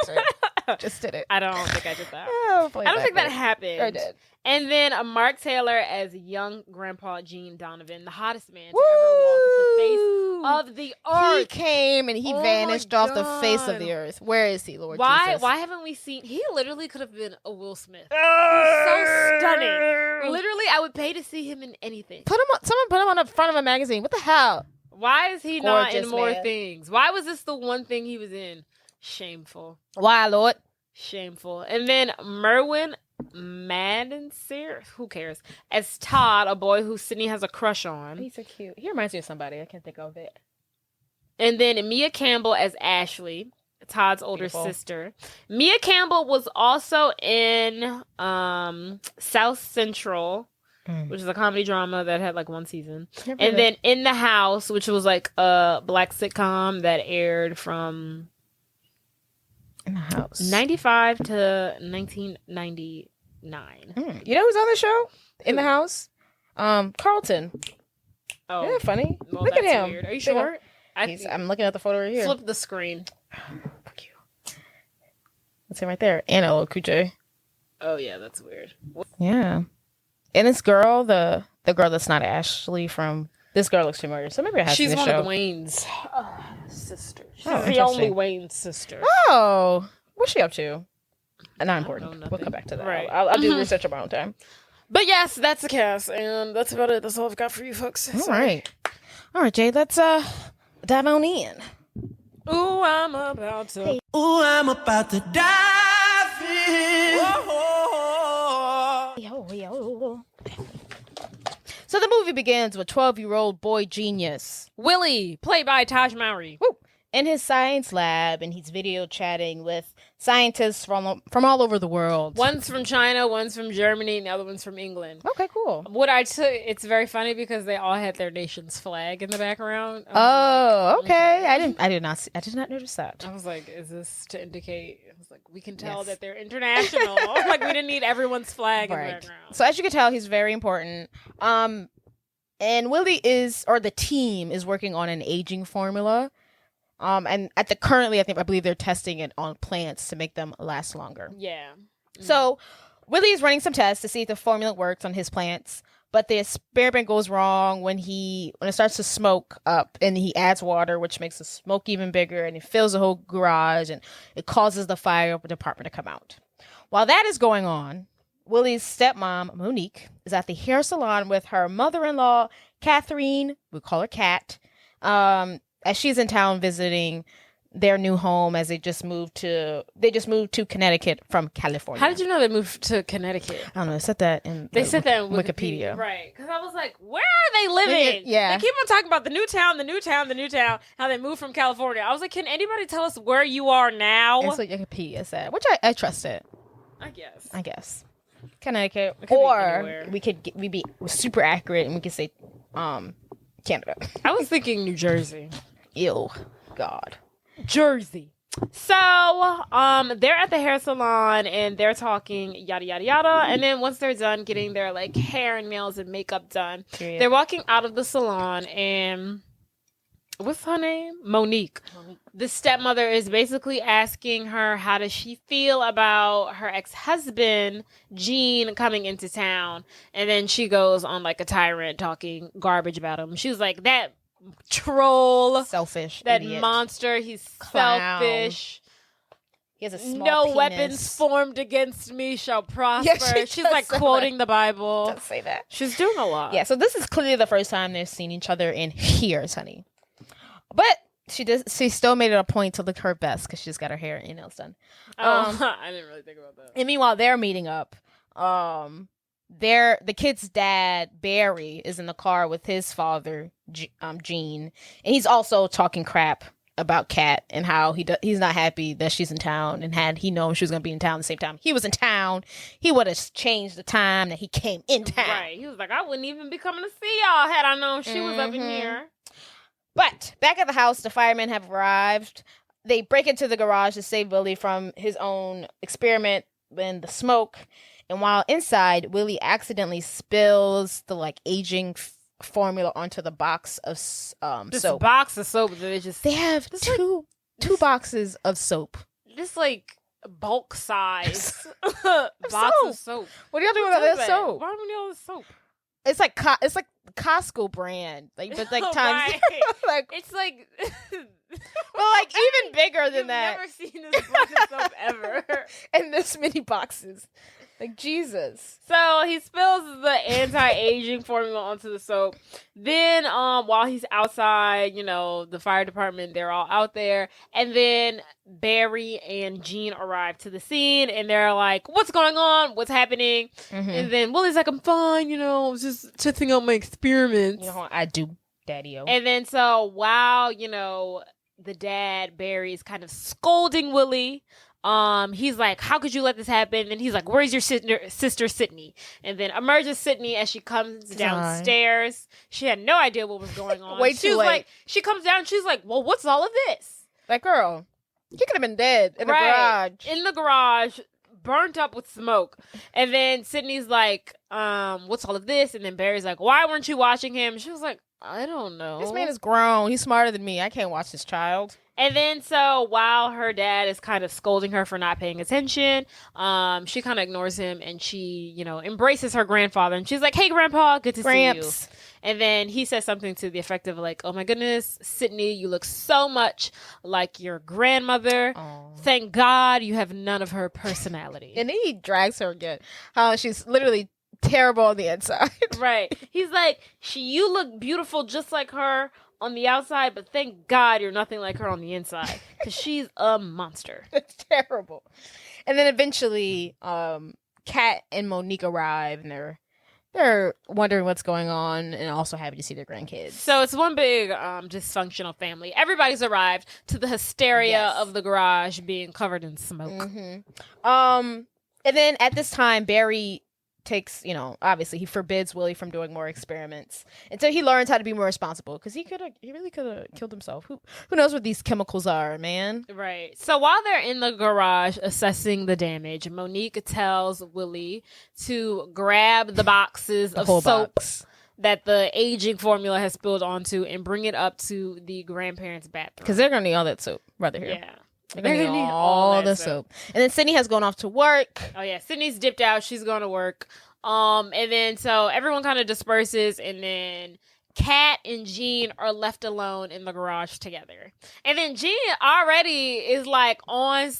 just did it. I don't think I did that. I don't think that happened. I did. And then Mark Taylor as young Grandpa Gene Donovan, the hottest man to ever walk the face of the earth. He came and he vanished off the face of the earth. Where is he, Lord Jesus? Why haven't we seen... He literally could have been a Will Smith. He's so stunning. Literally, I would pay to see him in anything. Someone put him on the front of a magazine. What the hell? Why is he not in more things? Why was this the one thing he was in? Shameful. Why, Lord? Shameful. And then Merwin Maddenser, who cares, as Todd, a boy who Sydney has a crush on. He's so cute. He reminds me of somebody. I can't think of it. And then Mia Campbell as Ashley, Todd's older Beautiful. sister. Mia Campbell was also in South Central, which is a comedy drama that had like one season. And then In the House, which was like a black sitcom that aired from In the House 95 to 1999. You know who's on the show? In the House? Carlton. Oh, Yeah, funny. well, Look at that's him. weird. Are you sure? I'm looking at the photo right here. Flip the screen. Fuck you. That's him right there. And Kuche. Oh yeah, that's weird. Yeah. And this girl, the girl that's not Ashley from... This girl looks familiar, so maybe I have She's seen the one show. of the Wayne's sisters. She's Oh, the only interesting. Wayne sister. Oh, what's she up to? Not important. nothing. We'll come back to that. Right. I'll do research on my own time. But yes, that's the cast, and that's about it. That's all I've got for you folks. All right, Jay. Let's dive on in. Ooh, I'm about to. Hey. Ooh, I'm about to dive in. Yo. So the movie begins with 12-year-old boy genius Willie, played by Taj Mowry. Woo. In his science lab, and he's video chatting with scientists from all over the world. One's from China, one's from Germany, and the other one's from England. Okay, cool. What I took, it's very funny because they all had their nation's flag in the background. Oh, okay. I did not notice that. I was like, is this to indicate? I was like, we can tell Yes. that they're international. Like, we didn't need everyone's flag in the background. So as you can tell, he's very important. And Willie the team is working on an aging formula. And currently, I believe they're testing it on plants to make them last longer. Yeah. So Willie is running some tests to see if the formula works on his plants, but the experiment goes wrong when it starts to smoke up, and he adds water, which makes the smoke even bigger, and it fills the whole garage, and it causes the fire department to come out. While that is going on, Willie's stepmom, Monique, is at the hair salon with her mother-in-law, Catherine. We call her Kat. As she's in town visiting their new home, as they just moved to Connecticut from California. How did you know they moved to Connecticut? I don't know. They said that in Wikipedia. Right. Because I was like, where are they living? Yeah. They keep on talking about the new town, how they moved from California. I was like, can anybody tell us where you are now? That's what Wikipedia said, which I trust it. I guess. Connecticut. It could be Or anywhere. we'd be super accurate and we could say Canada. I was thinking New Jersey. Ew. God. Jersey. So, they're at the hair salon and they're talking yada yada yada, and then once they're done getting their like hair and nails and makeup done, Period. they're walking out of the salon, and what's her name? Monique. The stepmother is basically asking her how does she feel about her ex-husband Gene coming into town, and then she goes on like a tyrant talking garbage about him. She was like, that troll, Selfish. that idiot. monster, he's Clown. selfish. He has a small No penis. weapons formed against me shall prosper. Yeah, She's does like say quoting the Bible. Don't say that. She's doing a lot. Yeah, so this is clearly the first time they've seen each other in years, honey. But she still made it a point to look her best because she's got her hair and nails done. I didn't really think about that. And meanwhile, they're meeting up. The kid's dad, Barry, is in the car with his father, Gene, and he's also talking crap about Kat and how he's not happy that she's in town, and had he known she was going to be in town the same time he was in town, he would have changed the time that he came in town. Right. He was like, I wouldn't even be coming to see y'all had I known she was up in here. But back at the house, the firemen have arrived. They break into the garage to save Willie from his own experiment in the smoke. And while inside, Willie accidentally spills the aging formula onto the box of Just soap. a box of soap that they have two boxes of soap. just like bulk size box of soap. What are y'all doing with all that soap? Why do we need all this soap? It's like Costco brand, but times Right. It's like even bigger than You've that. never seen this bunch of soap ever. And this many boxes. Like, Jesus. So he spills the anti-aging formula onto the soap. Then while he's outside, the fire department, they're all out there. And then Barry and Gene arrive to the scene and they're like, what's going on? What's happening? Mm-hmm. And then Willie's like, I'm fine, I was just testing out my experiments. You know how I do, Daddy-o. And then so while, the dad, Barry, is kind of scolding Willie. He's like, how could you let this happen? And he's like, where's your sister Sydney? And then emerges Sydney as she comes downstairs. She had no idea what was going on. Way too late. Like, she comes down, she's like, well, what's all of this? Like, girl, you could have been dead in the garage. In the garage, burnt up with smoke. And then Sydney's like, what's all of this? And then Barry's like, why weren't you watching him? She was like, I don't know. This man is grown. He's smarter than me. I can't watch this child. And then so while her dad is kind of scolding her for not paying attention, she kind of ignores him and she, embraces her grandfather. And she's like, hey, Grandpa, good to see you. And then he says something to the effect of like, oh my goodness, Sydney, you look so much like your grandmother. Aww. Thank God you have none of her personality. And then he drags her again. How she's literally terrible on the inside. Right. He's like, you look beautiful just like her on the outside, but thank God you're nothing like her on the inside because she's a monster. It's terrible. And then eventually, Kat and Monique arrive, and they're wondering what's going on, and also happy to see their grandkids. So it's one big dysfunctional family. Everybody's arrived to the hysteria of the garage being covered in smoke. Mm-hmm. And then at this time, Barry takes, obviously he forbids Willie from doing more experiments until he learns how to be more responsible, because he really could have killed himself. Who knows what these chemicals are, man? Right. So while they're in the garage assessing the damage, Monique tells Willie to grab the boxes of soap that the aging formula has spilled onto and bring it up to the grandparents' bathroom, because they're gonna need all that soap right here. Yeah. They're gonna need all the soap. And then Sydney has gone off to work. Oh yeah, Sydney's dipped out. She's going to work. And then so everyone kind of disperses, and then Kat and Jean are left alone in the garage together. And then Jean already is like on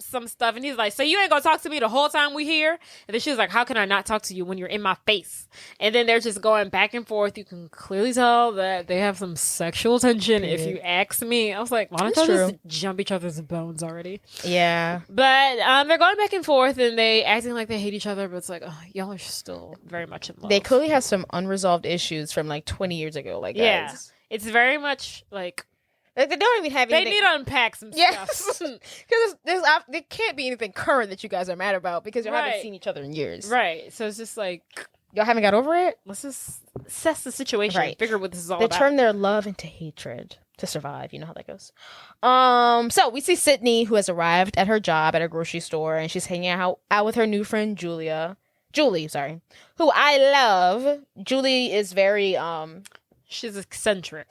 some stuff, and he's like, so you ain't gonna talk to me the whole time we here? And then she was like, how can I not talk to you when you're in my face? And then they're just going back and forth. You can clearly tell that they have some sexual tension, if you ask me. I was like, why don't y'all just jump each other's bones already? Yeah. But they're going back and forth, and they acting like they hate each other, but it's like, oh, y'all are still very much in love. They clearly have some unresolved issues from like 20 years ago. Like, guys. It's very much like they don't even have anything. They need to unpack some stuff. Because there can't be anything current that you guys are mad about, because you haven't seen each other in years. Right. So it's just like, y'all haven't got over it? Let's just assess the situation and figure what this is all about. They turn their love into hatred to survive. You know how that goes. So we see Sydney, who has arrived at her job at a grocery store, and she's hanging out with her new friend Julie, who I love. Julie is very she's eccentric.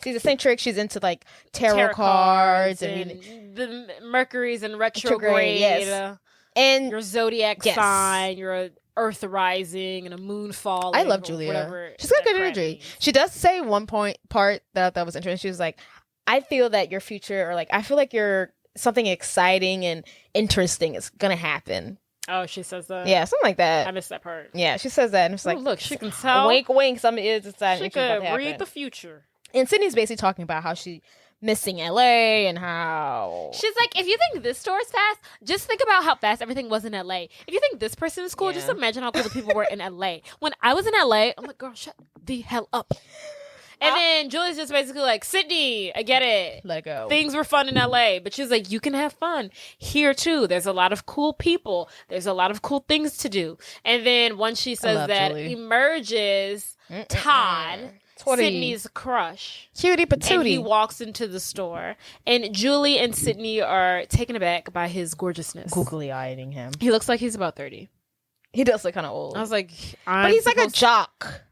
She's into like tarot cards and the Mercury's in retrograde. Yes. And your zodiac sign, your Earth rising and a moon falling. I love Julia. She's got good energy. Means. She does say one part that was interesting. She was like, I feel that your future, or like, I feel like something exciting and interesting is gonna happen. Oh, she says that? Yeah, something like that. I missed that part. Yeah, she says that. And it's like, look, she can tell. Wink, wink. Something is exciting. She could read the future. And Sydney's basically talking about how she's missing LA and how... She's like, if you think this store is fast, just think about how fast everything was in LA. If you think this person is cool, just imagine how cool the people were in LA. When I was in LA, I'm like, girl, shut the hell up. And then Julie's just basically like, Sydney, I get it. Let it go. Things were fun in LA. But she's like, you can have fun here too. There's a lot of cool people. There's a lot of cool things to do. And then once she says that, Julie. Emerges Todd, Sydney's crush. Cutie patootie. And he walks into the store. And Julie and Sydney are taken aback by his gorgeousness. Googly eyeing him. He looks like he's about 30. He does look kind of old. I was like, but he's like a jock.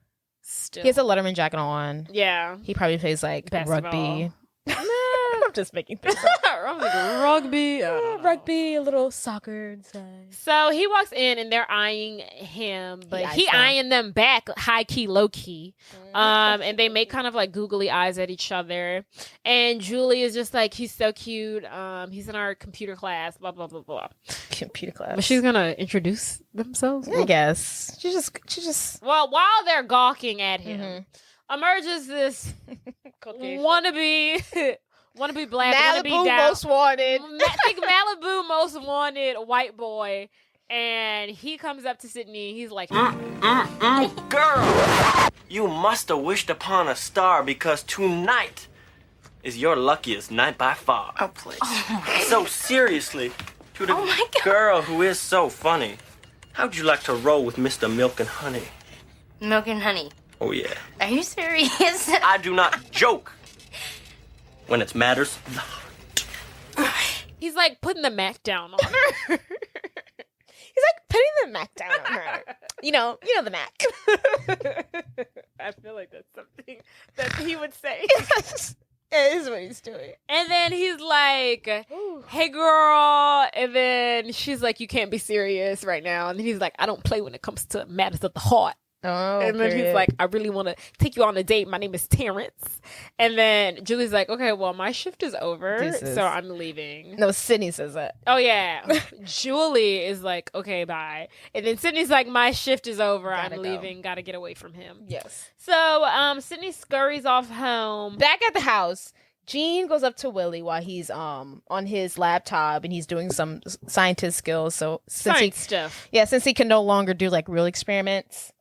Still. He has a Letterman jacket on. Yeah. He probably plays like rugby. I'm just making things up. I'm like, rugby. Rugby, a little soccer inside. So he walks in and they're eyeing him, but he eyeing them back, high key, low key. And they make kind of like googly eyes at each other. And Julie is just like, he's so cute. He's in our computer class, blah, blah, blah, blah. Computer class. But she's gonna introduce themselves? I guess. She just. Well, while they're gawking at him, emerges this wannabe black, Malibu most wanted. Think Malibu most wanted white boy. And he comes up to Sydney. He's like, Girl, you must have wished upon a star, because tonight is your luckiest night by far. Oh, please. So seriously, to the Oh, my God. girl who is so funny, how'd you like to roll with Mr. Milk and Honey? Milk and honey. Oh, yeah. Are you serious? I do not joke when it matters the heart. He's like putting the Mac down on her. He's like putting the Mac down on her. You know the Mac. I feel like that's something that he would say. It is what he's doing. And then he's like, hey, girl. And then she's like, you can't be serious right now. And then he's like, I don't play when it comes to matters of the heart. Oh, and then he's like, I really want to take you on a date. My name is Terrence. And then Julie's like, okay, well, my shift is over, so I'm leaving. No, Sydney says that. Oh, yeah. Julie is like, okay, bye. And then Sydney's like, my shift is over. I'm leaving. Gotta get away from him. Yes. So Sydney scurries off home. Back at the house, Gene goes up to Willie while he's on his laptop and he's doing some scientist skills. So since since he can no longer do like real experiments.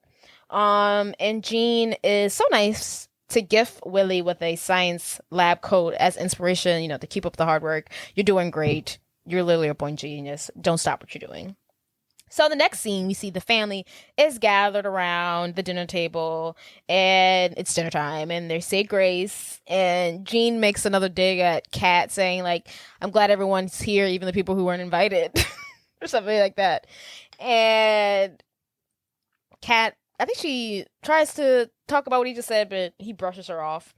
And Gene is so nice to gift Willie with a science lab coat as inspiration, to keep up the hard work. You're doing great. You're literally a born genius. Don't stop what you're doing. So the next scene, we see the family is gathered around the dinner table and it's dinner time and they say grace and Gene makes another dig at Kat saying like, I'm glad everyone's here, even the people who weren't invited or something like that. And Kat, I think she tries to talk about what he just said, but he brushes her off.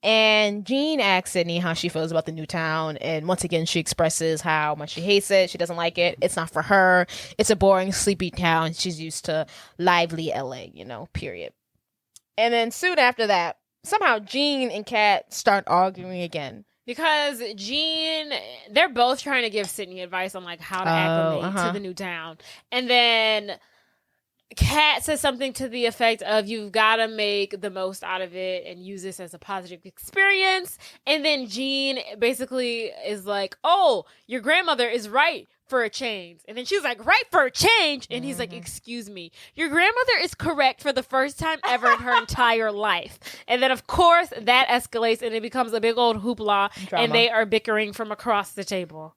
And Jean asks Sydney how she feels about the new town. And once again, she expresses how much she hates it. She doesn't like it. It's not for her. It's a boring, sleepy town. She's used to lively LA, period. And then soon after that, somehow Jean and Kat start arguing again. Because Jean, they're both trying to give Sydney advice on like how to acclimate to the new town. And then Kat says something to the effect of, you've got to make the most out of it and use this as a positive experience. And then Jean basically is like, oh, your grandmother is right for a change. And then she's like, right for a change? And he's like, excuse me, your grandmother is correct for the first time ever in her entire life. And then, of course, that escalates and it becomes a big old hoopla. Drama. And they are bickering from across the table.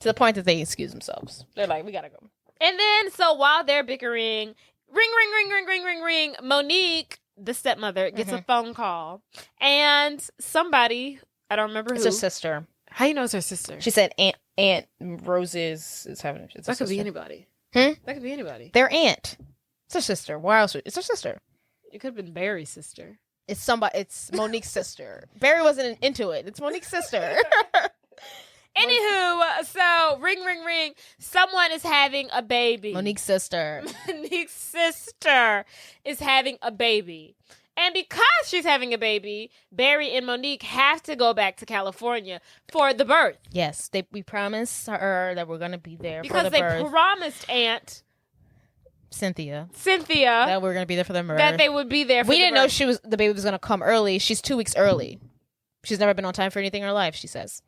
To the point that they excuse themselves. They're like, we got to go. And then, so while they're bickering, ring, Monique, the stepmother, gets a phone call. And somebody, I don't remember who. It's her sister. How do you know it's her sister? She said Aunt Roses is having a That could be anybody. That could be anybody. Their aunt. It's her sister. Why else? It's her sister. It could have been Barry's sister. It's Monique's sister. Barry wasn't into it. It's Monique's sister. Anywho, so ring. Someone is having a baby. Monique's sister. Monique's sister is having a baby. And because she's having a baby, Barry and Monique have to go back to California for the birth. Yes, we promised her that we're going to be there because for the birth. Because they promised Aunt Cynthia that we're going to be there for the birth. That they would be there for we didn't know the baby was going to come early. She's 2 weeks early. She's never been on time for anything in her life, she says.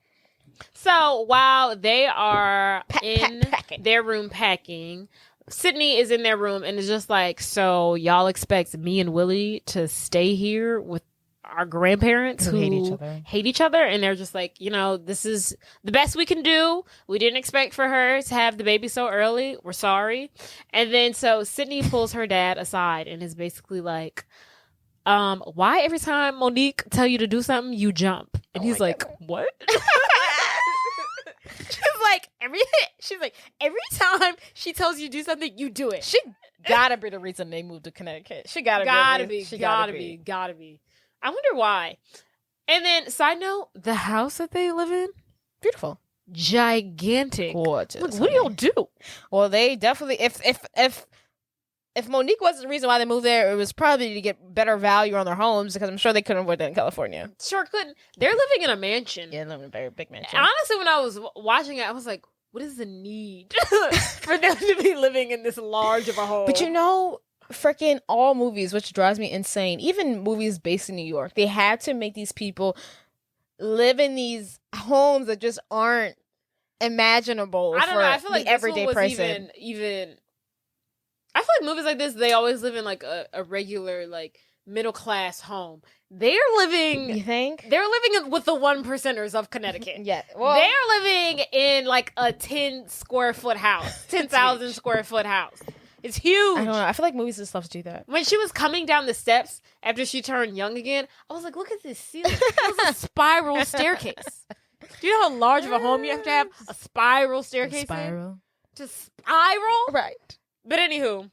So while they are in their room packing, Sydney is in their room and is just like, so y'all expect me and Willie to stay here with our grandparents who hate each other? And they're just like, this is the best we can do. We didn't expect for her to have the baby so early. We're sorry. And then so Sydney pulls her dad aside and is basically like, why every time Monique tell you to do something, you jump? And he's like, what? She's like, every time she tells you to do something, you do it. She gotta be the reason they moved to Connecticut. She gotta be. I wonder why. And then, side note, the house that they live in, beautiful, gigantic, gorgeous. Look, what do y'all do? Well, they definitely, if Monique wasn't the reason why they moved there, it was probably to get better value on their homes, because I'm sure they couldn't afford that in California. Sure couldn't. They're living in a mansion. Yeah, living in a very big mansion. Honestly, when I was watching it, I was like, what is the need for them to be living in this large of a home? But freaking all movies, which drives me insane, even movies based in New York, they had to make these people live in these homes that just aren't imaginable. I don't know. I feel like the everyday person. Even I feel like movies like this, they always live in like a regular like middle class home. They're living. You think? They're living with the 1%ers of Connecticut. Yeah. Well, They're living in like a 10 square foot house, 10,000 square foot house. It's huge. I don't know. I feel like movies and stuff do that. When she was coming down the steps after she turned young again, I was like, look at this ceiling. It was a spiral staircase. Do you know how large of a home you have to have? A spiral staircase? Spiral. Just spiral? Right. But anywho,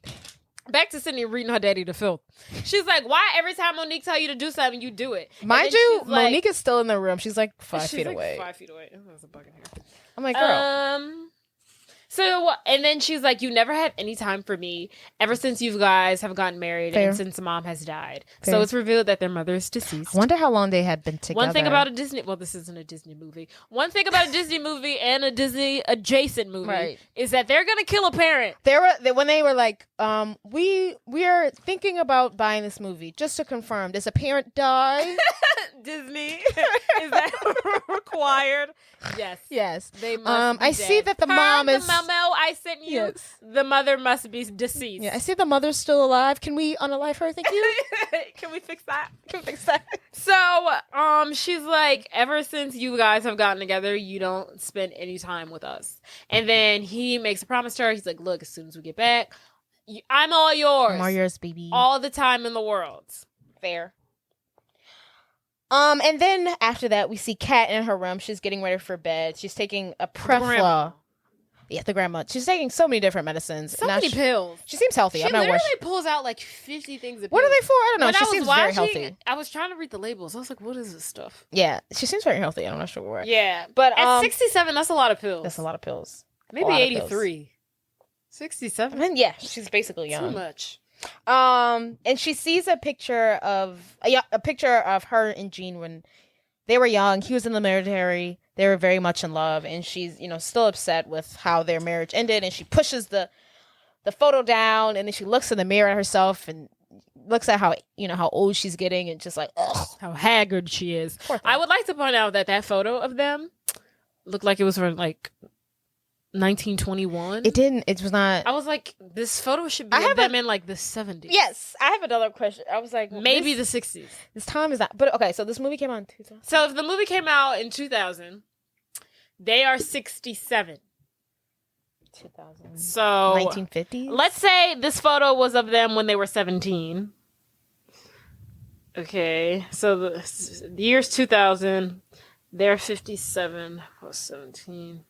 back to Sydney reading her daddy to filth. She's like, why every time Monique tell you to do something, you do it? Mind you, Monique is still in the room. She's like 5 she's feet like away. 5 feet away. Oh, there's a bug in here. I'm like, girl. So, and then she's like, you never had any time for me ever since you guys have gotten married Fair. and since mom has died. Fair. So it's revealed that their mother is deceased. I wonder how long they had been together. One thing about a Disney, well, this isn't a Disney movie. One thing about a Disney movie and a Disney adjacent movie is that they're going to kill a parent. When they were like, we are thinking about buying this movie. Just to confirm, does a parent die? Disney, is that required? Yes. Yes. They must be I dead. see that the mom is... the memo I sent you, Yes. the mother must be deceased. Yeah, I see the mother's still alive. Can we unalive her? Thank you. Can we fix that? Can we fix that? So, she's like, ever since you guys have gotten together, you don't spend any time with us. And then he makes a promise to her. He's like, look, as soon as we get back, I'm all yours. I'm all yours, baby. All the time in the world. Fair. And then after that, we see Kat in her room. She's getting ready for bed. She's taking a Prefla. Yeah, the grandma. She's taking so many different medicines. So many pills. She seems healthy. She I'm not literally worried. pulls out like 50 things of pills. What are they for? I don't know. When She I was seems watching, very healthy. I was trying to read the labels. I was like, what is this stuff? Yeah, she seems very healthy. I'm not sure where. Yeah. But at 67, that's a lot of pills. That's a lot of pills. Maybe 83. 67? I mean, yeah, she's basically young. Too much. And she sees a picture of her and Gene when they were young. He was in the military. They were very much in love, and she's, still upset with how their marriage ended. And she pushes the photo down, and then she looks in the mirror at herself and looks at how old she's getting, and just like, ugh, how haggard she is. I would like to point out that photo of them looked like it was from like 1921. It didn't. It was not. I was like, this photo should be of them in like the 70s. Yes, I have another question. I was like, maybe the 60s. This time is not. But okay, so this movie came out in 2000. So if the movie came out in 2000, they are 67. 2000. So 1950s. Let's say this photo was of them when they were 17. Okay, so the year's 2000. They're 57 plus 17.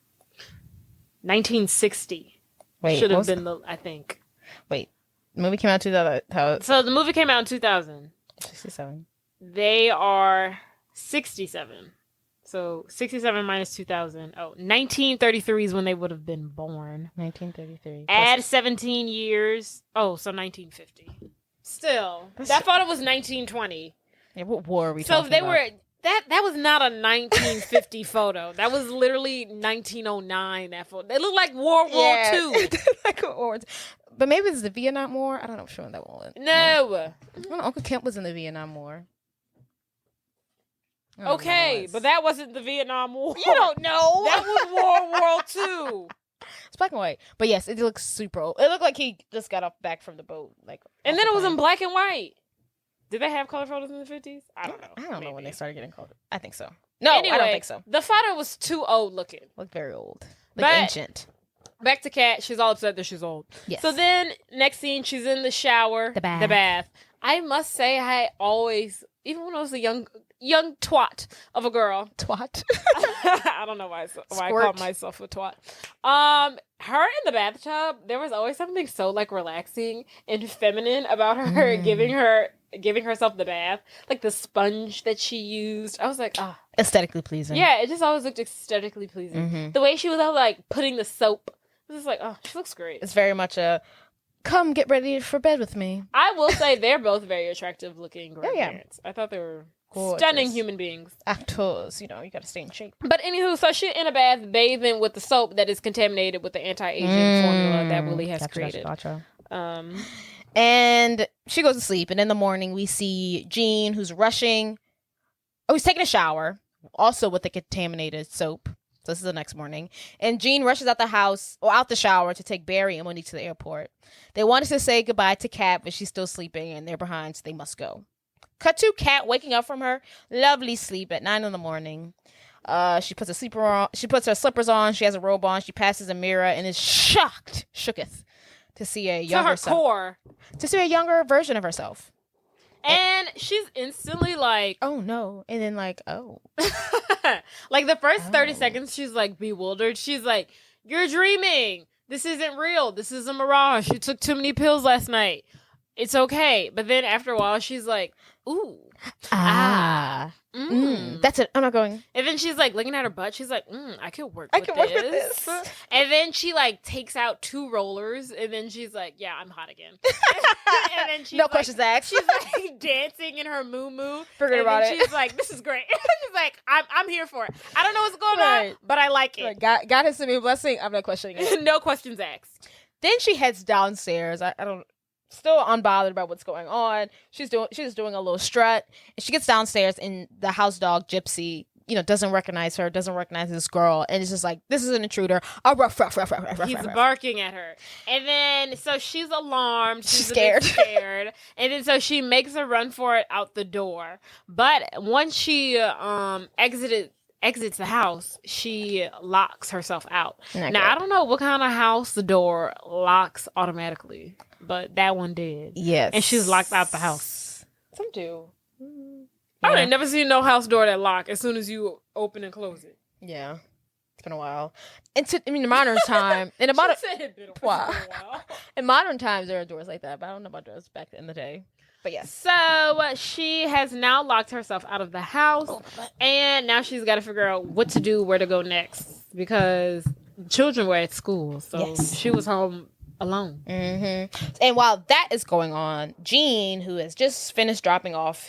1960. Wait, should have been I think. Wait, the movie came out in 2000. So the movie came out in 2000. 67. They are 67. So 67 minus 2000. Oh, 1933 is when they would have been born. 1933. Add 17 years. Oh, so 1950. Still, that photo was 1920. Yeah, what war are we so talking they about? were. That was not a 1950 photo. That was literally 1909. That photo. They look like World War II. Like World War II. But maybe it's the Vietnam War. I don't know if sure that one. No. Well, Uncle Kemp was in the Vietnam War. Okay, but that wasn't the Vietnam War. You don't know. That was World War II. It's black and white. But yes, it looks super old. It looked like he just got back from the boat. And then it was in black and white. Did they have color photos in the 50s? I don't know. I don't know when they started getting color. I think so. No, anyway, I don't think so. The photo was too old looking. Looked very old. Ancient. Back to Kat. She's all upset that she's old. Yes. So then, next scene, she's in the shower. The bath. I must say, I always, even when I was a young twat of a girl. Twat. I don't know why I called myself a twat. Her in the bathtub, there was always something so relaxing and feminine about her giving herself the bath, like the sponge that she used. I was like, aesthetically pleasing. Yeah, it just always looked aesthetically pleasing. Mm-hmm. The way she was putting the soap, it was like, she looks great. It's very much a come get ready for bed with me. I will say they're both very attractive looking grandparents. Yeah. I thought they were gorgeous. Stunning human beings. Actors, you gotta stay in shape. But anywho, so she's in a bath bathing with the soap that is contaminated with the anti-aging formula that Willie has created. Gotcha. And she goes to sleep, and in the morning we see Gene, who's rushing. Oh, he's taking a shower, also with the contaminated soap. So this is the next morning. And Jean rushes out the house or out the shower to take Barry and Monique to the airport. They wanted to say goodbye to Kat, but she's still sleeping and they're behind, so they must go. Cut to Kat waking up from her lovely sleep at 9 a.m. She puts her slippers on. She has a robe on. She passes a mirror and is shooketh to see a younger core. To see a younger version of herself. And she's instantly like, oh no. And then like, oh. like the first 30 seconds, she's like bewildered. She's like, you're dreaming. This isn't real. This is a mirage. You took too many pills last night. It's okay. But then after a while, she's like, ooh. That's it. I'm not going. And then she's like looking at her butt. She's like, I could work with this. And then she like takes out 2 rollers. And then she's like, yeah, I'm hot again. And then she's questions asked. She's like dancing in her moo-moo. Forget about it. She's like, this is great. She's like, I'm here for it. I don't know what's going on, but I like it. God has sent me a blessing. I'm not questioning it. No questions asked. Then she heads downstairs. I don't. Still unbothered about what's going on. She's doing a little strut. And she gets downstairs and the house dog Gypsy, doesn't recognize this girl, and it's just like, this is an intruder. Ruff. He's barking at her. And then so she's alarmed. She's scared. A bit scared. And then so she makes a run for it out the door. But once she exits the house, she locks herself out. Now, I don't know what kind of house the door locks automatically, but that one did. Yes. And she's locked out the house. Some do. I ain't never seen no house door that lock as soon as you open and close it. Yeah. It's been a while. In modern time, in modern times, there are doors like that, but I don't know about doors back in the day. But yes. So she has now locked herself out of the house, and now she's got to figure out what to do, where to go next, because children were at school, so she was home alone. Mm-hmm. And while that is going on, Gene, who has just finished dropping off,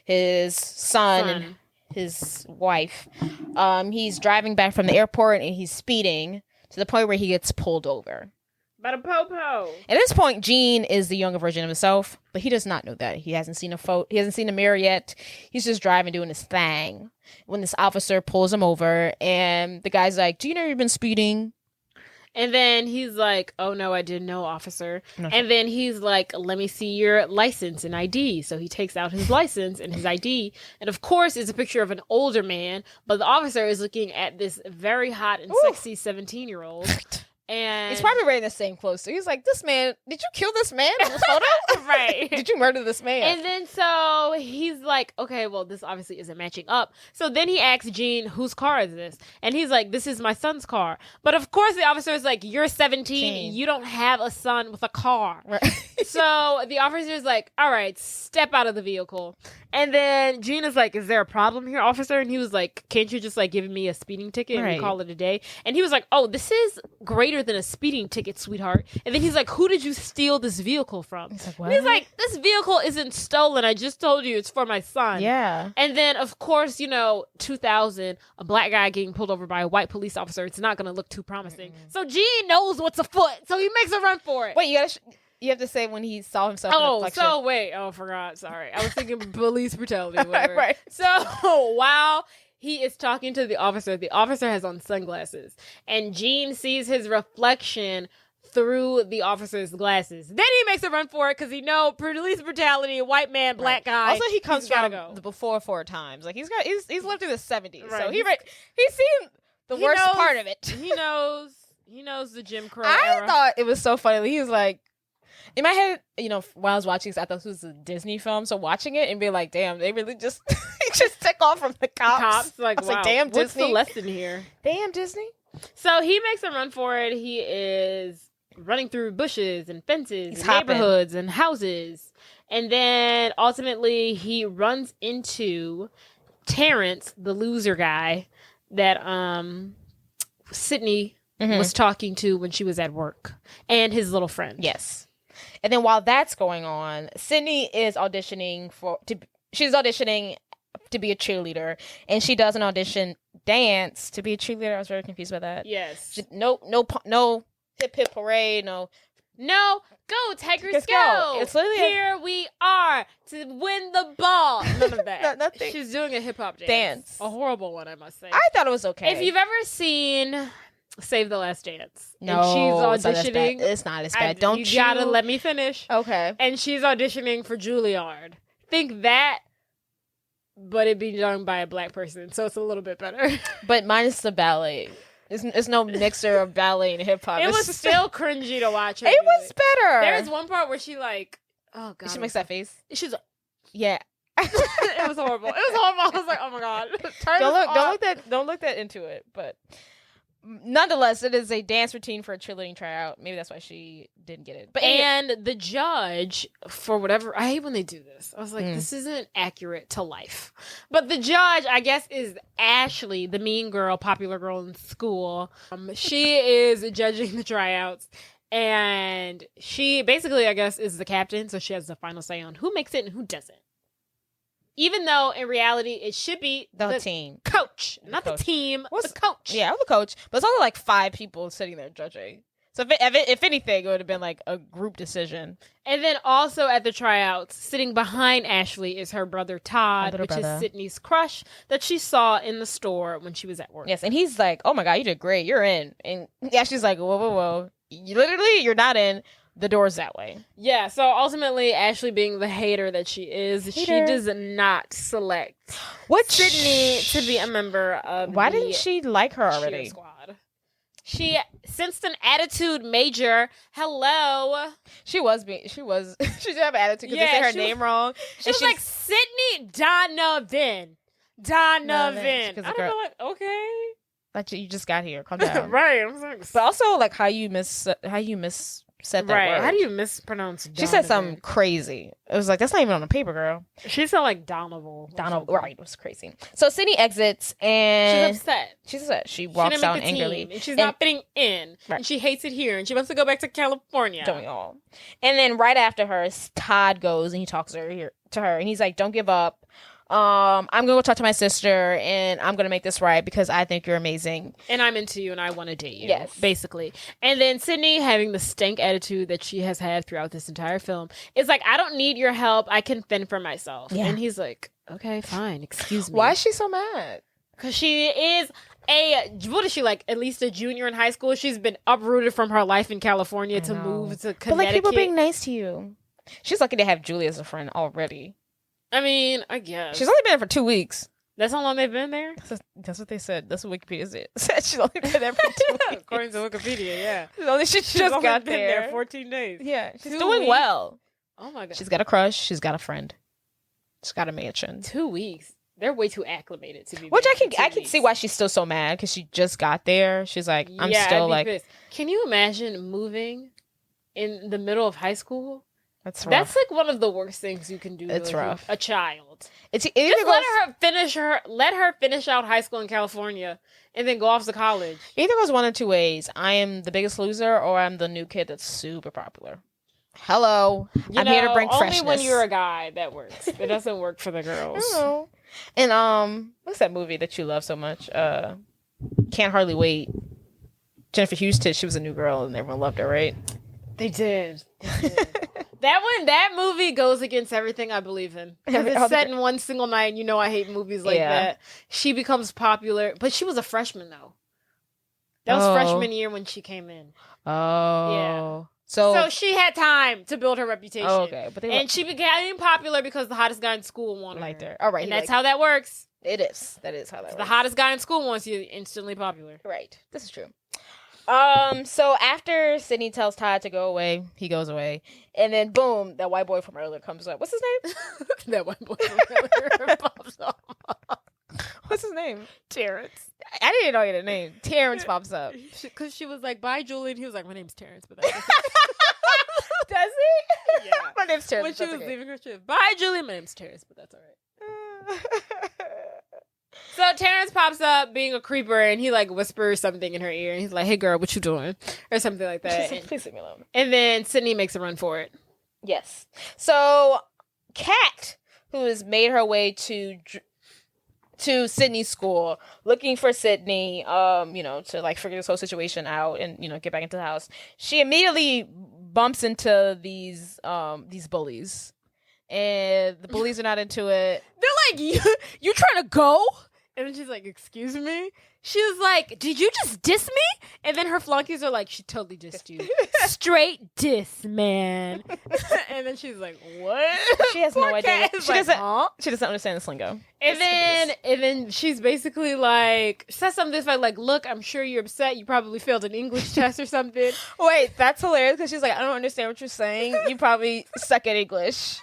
his son and his wife, he's driving back from the airport and he's speeding to the point where he gets pulled over. By the po-po. At this point, Gene is the younger version of himself, but he does not know that. He hasn't seen He hasn't seen a mirror yet. He's just driving, doing his thing. When this officer pulls him over, and the guy's like, "Do you know you've been speeding?" And then he's like, "Oh no, I didn't know, officer." And then he's like, "Let me see your license and ID." So he takes out his license and his ID, and of course, it's a picture of an older man. But the officer is looking at this very hot and sexy 17-year-old. And he's probably wearing the same clothes. So he's like, "This man, did you kill this man in this photo? Right. Did you murder this man?" And then so he's like, okay, well, this obviously isn't matching up. So then he asks Gene, whose car is this? And he's like, this is my son's car. But of course the officer is like, you're 17. You don't have a son with a car. Right. So the officer is like, all right, step out of the vehicle. And then Gene is like, is there a problem here, officer? And he was like, can't you just like give me a speeding ticket and we call it a day? And he was like, oh, this is greater than a speeding ticket, sweetheart. And then he's like, who did you steal this vehicle from? He's like, what? He's like, this vehicle isn't stolen. I just told you it's for my son. Yeah. And then, of course, 2000, a black guy getting pulled over by a white police officer. It's not going to look too promising. So Gene knows what's afoot. So he makes a run for it. Wait, you have to say when he saw himself in the reflection. I forgot. Sorry. I was thinking police brutality. Whatever. Right. So while he is talking to the officer has on sunglasses. And Gene sees his reflection through the officer's glasses. Then he makes a run for it because he knows police brutality, white man, black guy. Also, he comes from go. the before 4 times. Like he's lived through the 70s. Right. So he's seen the worst part of it. He knows the Jim Crow I era. thought it was so funny. He was like, in my head, while I was watching this, I thought this was a Disney film. So watching it and being like, damn, they really just took off from the cops. Like, I was wow, like, damn, what's Disney. the lesson here? Damn, Disney. So he makes a run for it. He is running through bushes and fences and hopping. neighborhoods and houses. And then ultimately he runs into Terrence, the loser guy that Sydney was talking to when she was at work, and his little friend. Yes. And then while that's going on, Sydney is auditioning to be a cheerleader, and she does an audition dance to be a cheerleader. I was very confused by that. Yes. No hip hip parade, no No, go, Tigers, Let's go. go. It's literally Here we are to win the ball. None of that. Nothing. She's doing a hip hop Dance. A horrible one, I must say. I thought it was okay. If you've ever seen Save the Last Dance, no, and she's auditioning, it's not as bad. Don't you gotta let me finish. Okay. And she's auditioning for Juilliard. Think that, but it be done by a black person, so it's a little bit better. But minus the ballet. It's no mixer of ballet and hip hop. It was still cringy to watch. It was better. There was one part where she like, oh god, She makes that face. She's like, Yeah. it was horrible. It was horrible. I was like, oh my god. Don't look that into it. But nonetheless, it is a dance routine for a cheerleading tryout. Maybe that's why she didn't get it. But and the judge, for whatever, I hate when they do this. I was like, this isn't accurate to life. But the judge, I guess, is Ashley, the mean girl, popular girl in school. She is judging the tryouts. And she basically, I guess, is the captain. So she has the final say on who makes it and who doesn't. Even though in reality it should be the team coach, not the team, the coach. Yeah, the coach. But it's only like 5 people sitting there judging. So if anything, it would have been like a group decision. And then also at the tryouts, sitting behind Ashley is her brother Todd, which is Sydney's crush that she saw in the store when she was at work. Yes, and he's like, "Oh my god, you did great. You're in." And Ashley's like, "Whoa. You're not in. The door's that way." Yeah, so ultimately, Ashley being the hater that she is, she does not select Sydney to be a member of Why didn't she like her already? Squad. She sensed an attitude major. Hello. She did have an attitude because they said her name wrong. She was like, Sydney Donovan. Donovan. I don't know, like, okay. Like, you just got here. Calm down. Right. But also, like, how you said that word. How do you mispronounce Donovan? She said something crazy. It was like, that's not even on the paper, girl. She said like Donovan. Right. It was crazy. So Sydney exits and she's upset. She walks out angrily. And she's not fitting in. Right. And she hates it here. And she wants to go back to California. Don't we all? And then right after her, Todd goes and he talks to her. And he's like, don't give up. I'm gonna go talk to my sister and I'm gonna make this right because I think you're amazing. And I'm into you and I want to date you. Yes. Basically. And then Sydney, having the stank attitude that she has had throughout this entire film, is like, I don't need your help. I can fend for myself. Yeah. And he's like, okay, fine. Excuse me. Why is she so mad? Because she is what is she, like, at least a junior in high school? She's been uprooted from her life in California to move to Connecticut. But like people being nice to you. She's lucky to have Julie as a friend already. I mean, I guess. She's only been there for 2 weeks. That's how long they've been there? That's what they said. That's what Wikipedia said. She's only been there for 2 weeks. According to Wikipedia, yeah. She just got there. 14 days. Yeah. She's doing well. Oh my God. She's got a crush. She's got a friend. She's got a mansion. 2 weeks. They're way too acclimated to be. Which I can see why she's still so mad because she just got there. She's like, I'm still like. Pissed. Can you imagine moving in the middle of high school? That's rough. That's like one of the worst things you can do. It's rough. A child. Just let her finish out high school in California, and then go off to college. Either goes one or two ways. I am the biggest loser, or I'm the new kid that's super popular. Hello, I'm here to bring freshness. Only when you're a guy that works. It doesn't work for the girls. Hello. And what's that movie that you love so much? Can't Hardly Wait. Jennifer Huston. She was a new girl, and everyone loved her, right? They did. That movie goes against everything I believe in. Because it's set in one single night, and you know I hate movies like that. She becomes popular. But she was a freshman, though. That was freshman year when she came in. Oh. Yeah. So she had time to build her reputation. Oh, okay. But she became popular because the hottest guy in school wanted her. All right. And that's how that works. It is. That is how that works. The hottest guy in school wants you instantly popular. Right. This is true. So after Sydney tells Todd to go away, he goes away. And then boom, that white boy from earlier comes up. What's his name? That white boy from earlier pops up. What's his name? Terrence. I didn't know he had a name. Terrence pops up. Because she was like, bye, Julie. And he was like, my name's Terrence. But that's Does he? Yeah. My name's Terrence. When she was leaving her shift. Bye, Julie. My name's Terrence, but that's all right. So Terrence pops up being a creeper, and he like whispers something in her ear, and he's like, hey girl, what you doing? Or something like that. Please leave me alone. And then Sydney makes a run for it. Yes. So Kat, who has made her way to Sydney's school, looking for Sydney, to like figure this whole situation out and, get back into the house. She immediately bumps into these bullies, and the bullies are not into it. They're like, you trying to go? And then she's like, excuse me? She was like, did you just diss me? And then her flunkies are like, she totally dissed you. Straight diss, man. And then she's like, what? She has no idea. She doesn't understand the lingo. And then she's basically like, says something this like, look, I'm sure you're upset. You probably failed an English test or something. Wait, that's hilarious because she's like, I don't understand what you're saying. You probably suck at English.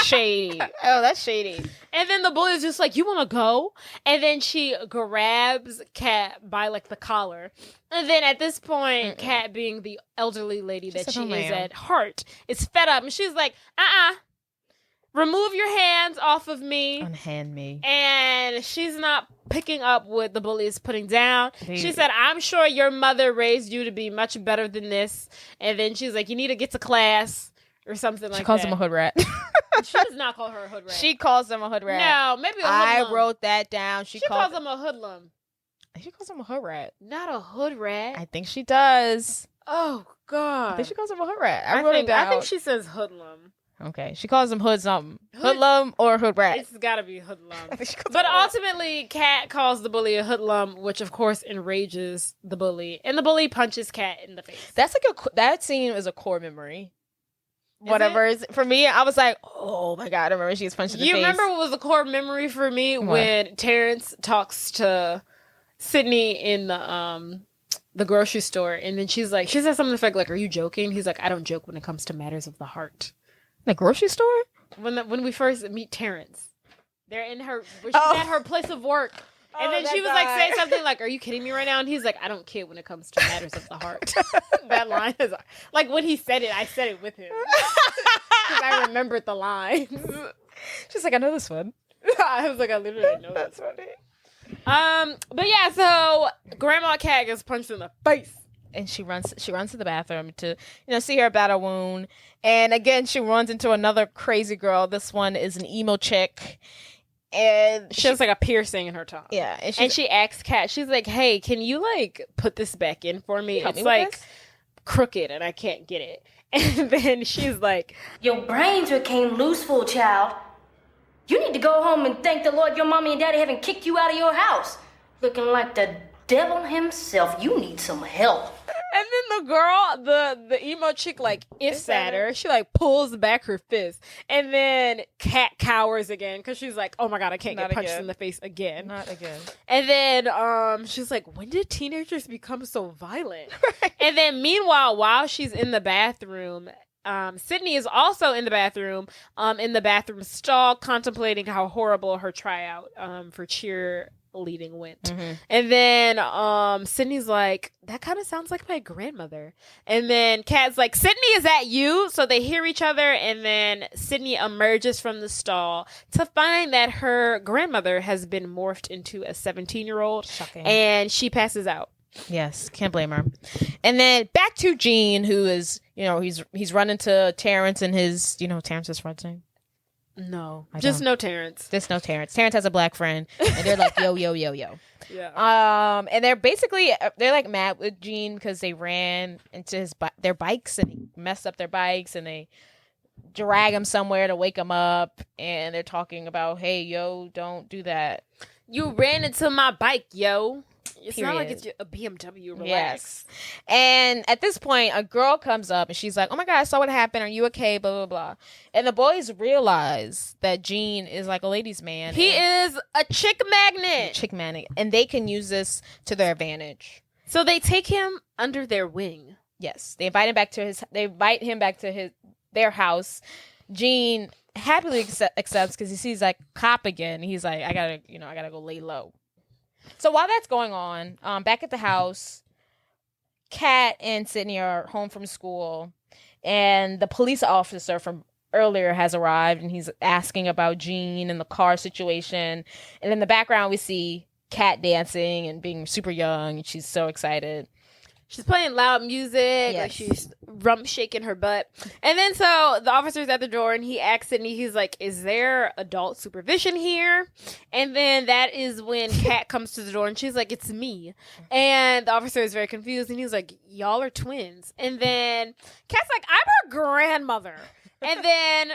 Shady. Oh, that's shady. And then the bully's just like, you want to go? And then she grabs Kat by like the collar. And then at this point, Kat, being the elderly lady that she is at heart, is fed up. And she's like, remove your hands off of me. Unhand me. And she's not picking up what the bully is putting down. She said, I'm sure your mother raised you to be much better than this. And then she's like, you need to get to class or something like that. She calls him a hood rat. She does not call her a hood rat. She calls him a hood rat. No, maybe a hoodlum. I wrote that down. She calls him a hoodlum. She calls him a hood rat. Not a hood rat. I think she does. Oh, God. I think she calls him a hood rat. I wrote it down. I think she says hoodlum. Okay. She calls him hood something. Hoodlum or hood rat. It's got to be hoodlum. But ultimately, Kat calls the bully a hoodlum, which of course enrages the bully. And the bully punches Kat in the face. That's like that scene is a core memory. For me, I was like, oh my God, I remember she was punched in the face. You remember what was a core memory for me? When Terrence talks to Sydney in the grocery store, and then she says something to the effect like, are you joking? He's like, I don't joke when it comes to matters of the heart. The grocery store? When we first meet Terrence, they're in she's at her place of work. And then she was like saying something like, are you kidding me right now? And he's like, I don't kid when it comes to matters of the heart. That line is like when he said it, I said it with him. Because I remembered the lines. She's like, I know this one. I was like, I literally know this one. But yeah, so Grandma Kat gets punched in the face. And she runs to the bathroom to, see her battle wound. And again, she runs into another crazy girl. This one is an emo chick. And she has like a piercing in her tongue. Yeah. And she asks Kat, she's like, hey, can you like put this back in for me? It's like crooked and I can't get it. And then she's like, your brains came loose, full child. You need to go home and thank the Lord your mommy and daddy haven't kicked you out of your house. Looking like the devil himself. You need some help. And then the girl, the emo chick, like, ifs at her. She, like, pulls back her fist. And then Kat cowers again because she's like, oh, my God, I can't get punched in the face again. Not again. And then she's like, when did teenagers become so violent? And then, meanwhile, while she's in the bathroom, Sydney is also in the bathroom stall, contemplating how horrible her tryout for cheerleading went. Mm-hmm. And then Sydney's like, that kind of sounds like my grandmother. And then Kat's like, Sydney, is that you? So they hear each other, and then Sydney emerges from the stall to find that her grandmother has been morphed into a 17-year-old. Shocking. And she passes out. Yes, can't blame her. And then back to Gene, who is, he's running to Terrence and his, Terrence's friend's name? No. Just no Terrence. Just no Terrence. Terrence has a black friend, and they're like, yo, yo, yo, yo. Yeah. And they're like mad with Gene because they ran into their bikes and he messed up their bikes, and they drag him somewhere to wake him up, and they're talking about, hey, yo, don't do that. You ran into my bike, yo. It's Period. not like it's a BMW. Relax. Yes. And at this point, a girl comes up and she's like, oh my God, I saw what happened. Are you okay? Blah, blah, blah. And the boys realize that Gene is like a ladies' man. He is a chick magnet. And they can use this to their advantage. So they take him under their wing. Yes. They invite him back to their house. Gene happily accepts because he sees like cop again. He's like, I gotta go lay low. So while that's going on, back at the house, Kat and Sydney are home from school, and the police officer from earlier has arrived, and he's asking about Gene and the car situation. And in the background, we see Kat dancing and being super young, and she's so excited. She's playing loud music, like she's rump shaking her butt. And then so the officer's at the door and he asks Sydney, he's like, is there adult supervision here? And then that is when Kat comes to the door and she's like, it's me. And the officer is very confused and he's like, y'all are twins. And then Kat's like, I'm her grandmother. And then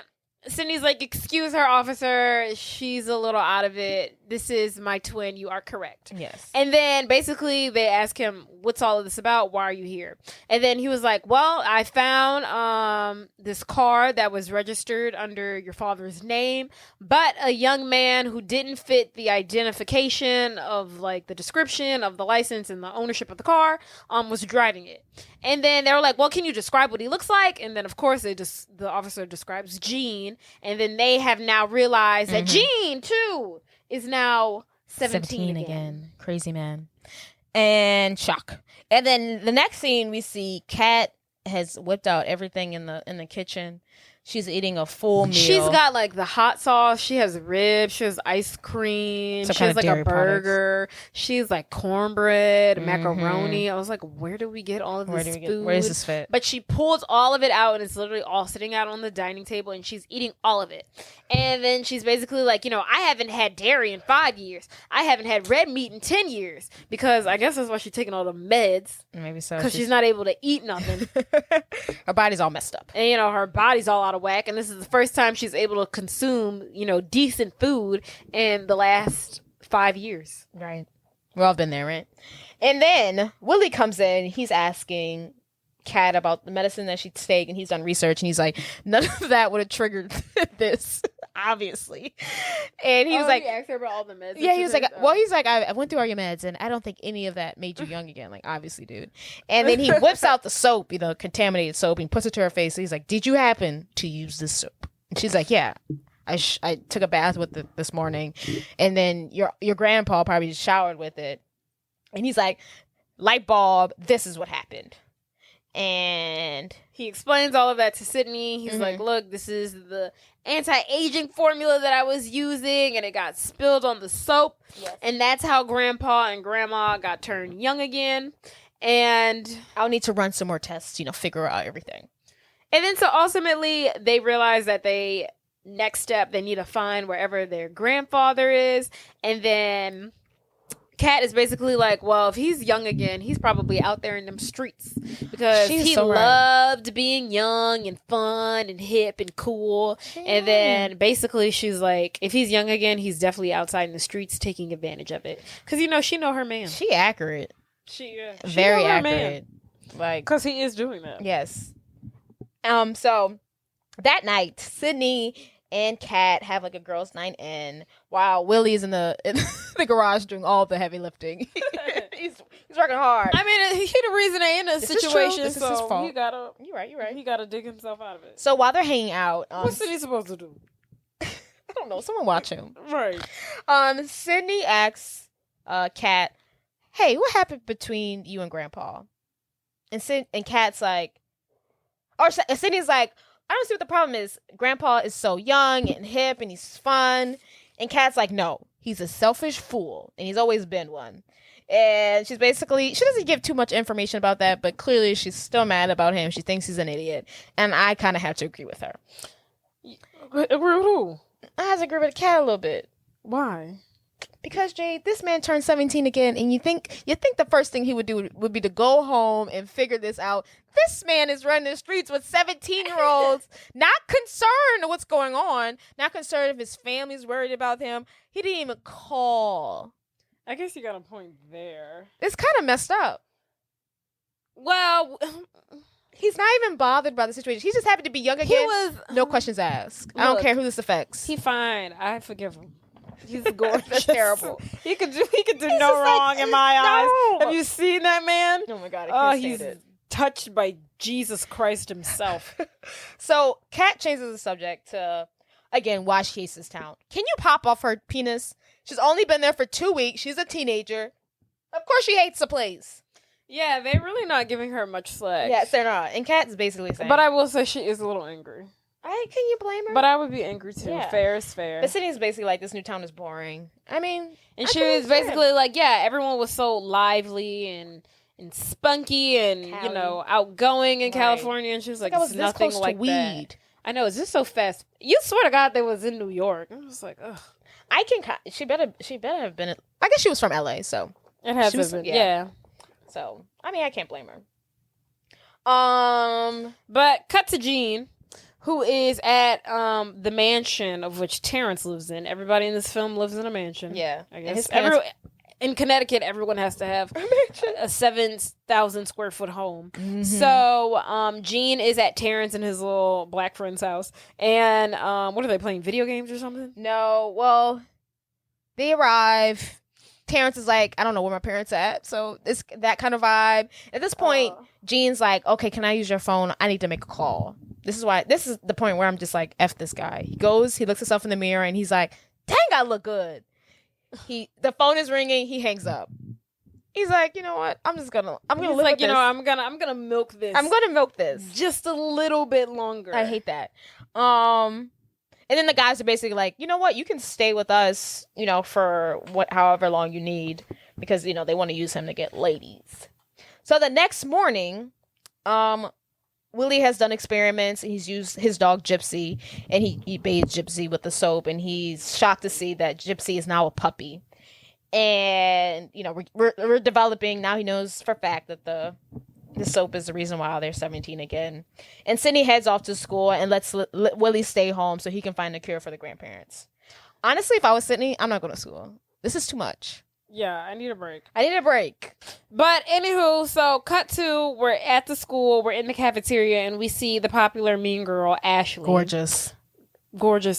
Sydney's like, excuse her, officer. She's a little out of it. This is my twin. You are correct. Yes. And then basically they ask him, what's all of this about? Why are you here? And then he was like, well, I found this car that was registered under your father's name, but a young man who didn't fit the identification of like the description of the license and the ownership of the car was driving it. And then they were like, well, can you describe what he looks like? And then, of course, the officer describes Gene. And then they have now realized that Gene, too, is now 17 again. Crazy man. And shock. And then the next scene, we see Kat has whipped out everything in the kitchen. She's eating a full meal. She's got like the hot sauce. She has ribs. She has ice cream. She has like a burger. She's like cornbread, macaroni. I was like, where do we get all of this food? Where does this fit? But she pulls all of it out and it's literally all sitting out on the dining table and she's eating all of it. And then she's basically like, I haven't had dairy in 5 years. I haven't had red meat in 10 years. Because I guess that's why she's taking all the meds. Maybe so. Because she's not able to eat nothing. Her body's all messed up. And, her body's all out of whack. And this is the first time she's able to consume, decent food in the last 5 years. Right. We've all been there, right? And then Willie comes in. He's asking Kat about the medicine that she'd take, and he's done research, and he's like, none of that would have triggered this, obviously. And he was like, he asked her about all the meds. yeah, he was like, I went through all your meds, and I don't think any of that made you young again. Like, obviously, dude. And then he whips out the soap, contaminated soap, and puts it to her face. So he's like, did you happen to use this soap? And she's like, yeah. I took a bath with it this morning, and then your grandpa probably just showered with it. And he's like, light bulb, this is what happened. And he explains all of that to Sydney. He's like, look, this is the anti-aging formula that I was using, and it got spilled on the soap. Yes. And that's how grandpa and grandma got turned young again. And I'll need to run some more tests, figure out everything. And then so ultimately they realize that next step, they need to find wherever their grandfather is. And then Kat is basically like, well, if he's young again, he's probably out there in them streets because he loved being young and fun and hip and cool. And then basically she's like, if he's young again, he's definitely outside in the streets taking advantage of it. Because, she know her man. She accurate. She very accurate. Like, because he is doing that. Yes. So that night, Sydney and Kat have like a girls' night in while Willie's in the garage doing all the heavy lifting. he's working hard. I mean, he the reason they in this situation. This is his fault. You're right. He gotta dig himself out of it. So while they're hanging out, what's Sydney supposed to do? I don't know. Someone watch him. Right. Sydney asks Kat, "Hey, what happened between you and Grandpa?" And Kat's like, and Sydney's like, I don't see what the problem is. Grandpa is so young and hip and he's fun. And Kat's like, no, he's a selfish fool. And he's always been one. And she doesn't give too much information about that, but clearly she's still mad about him. She thinks he's an idiot. And I kind of have to agree with her. Agree with who? I have to agree with Kat a little bit. Why? Because, Jade, this man turned 17 again, and you think the first thing he would do would be to go home and figure this out. This man is running the streets with 17-year-olds, not concerned what's going on, not concerned if his family's worried about him. He didn't even call. I guess you got a point there. It's kind of messed up. Well, he's not even bothered by the situation. He just happened to be young again. No questions asked. I don't care who this affects. He's fine. I forgive him. He's gorgeous. That's terrible. He could do no wrong in my eyes. Have you seen that man? Oh my God, I can't stand it. Touched by Jesus Christ himself. So Kat changes the subject to, again, why she hates this town. Can you pop off her penis? She's only been there for 2 weeks. She's a teenager. Of course she hates the place. Yeah, they're really not giving her much slack. Yes, they're not. And Kat's basically saying. But I will say she is a little angry. Can you blame her? But I would be angry too. Yeah. Fair is fair. But Sydney's basically like, this new town is boring. I mean, and she was basically like, yeah, everyone was so lively and and spunky and Cali. you know outgoing in Right. California, and she was like, I was it's this nothing close like to that. weed. I know, it's just so fast. You swear to God, they was in New York. I was like, ugh. I can. She better have been. I guess she was from LA, so It has She was- been, yeah. yeah. so I mean I can't blame her. But cut to Jean, who is at the mansion of which Terrence lives in. Everybody in this film lives in a mansion. Yeah, I And guess his parents- in Connecticut, everyone has to have a 7,000 square foot home. Mm-hmm. So, Gene is at Terrence and his little black friend's house, and what are they playing? Video games or something? No, well, they arrive. Terrence is like, I don't know where my parents at, so it's that kind of vibe. At this point, Jean's like, okay, can I use your phone? I need to make a call. This is the point where I'm just like, F this guy. He goes, he looks himself in the mirror, and he's like, dang, I look good. The phone is ringing. He hangs up. He's like, you know what? I'm gonna He's live like, with you this. know, I'm gonna milk this. I'm gonna milk this. just a little bit longer. I hate that. And then the guys are basically like, you know what? You can stay with us, you know, for however long you need, because you know they want to use him to get ladies. So the next morning, Willie has done experiments, and he's used his dog Gypsy, and he bathed Gypsy with the soap, and he's shocked to see that Gypsy is now a puppy. And you know we're developing now. He knows for a fact that the soap is the reason why they're 17 again. And Sydney heads off to school and lets Willie stay home so he can find a cure for the grandparents. Honestly, if I was Sydney, I'm not going to school. This is too much. Yeah, I need a break. I need a break. But anywho, so cut to, we're at the school, we're in the cafeteria, and we see the popular mean girl, Ashley. Gorgeous.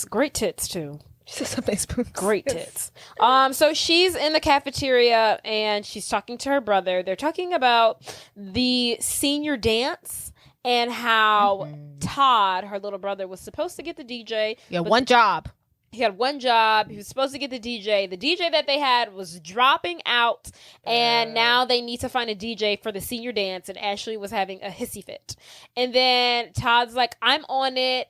Great tits too. She's some nice boobs. Great tits. So she's in the cafeteria and she's talking to her brother. They're talking about the senior dance and how Todd, her little brother, was supposed to get the DJ. Yeah, but one job. He had one job. He was supposed to get the DJ. The DJ that they had was dropping out, and now they need to find a DJ for the senior dance, and Ashley was having a hissy fit. And then Todd's like, I'm on it.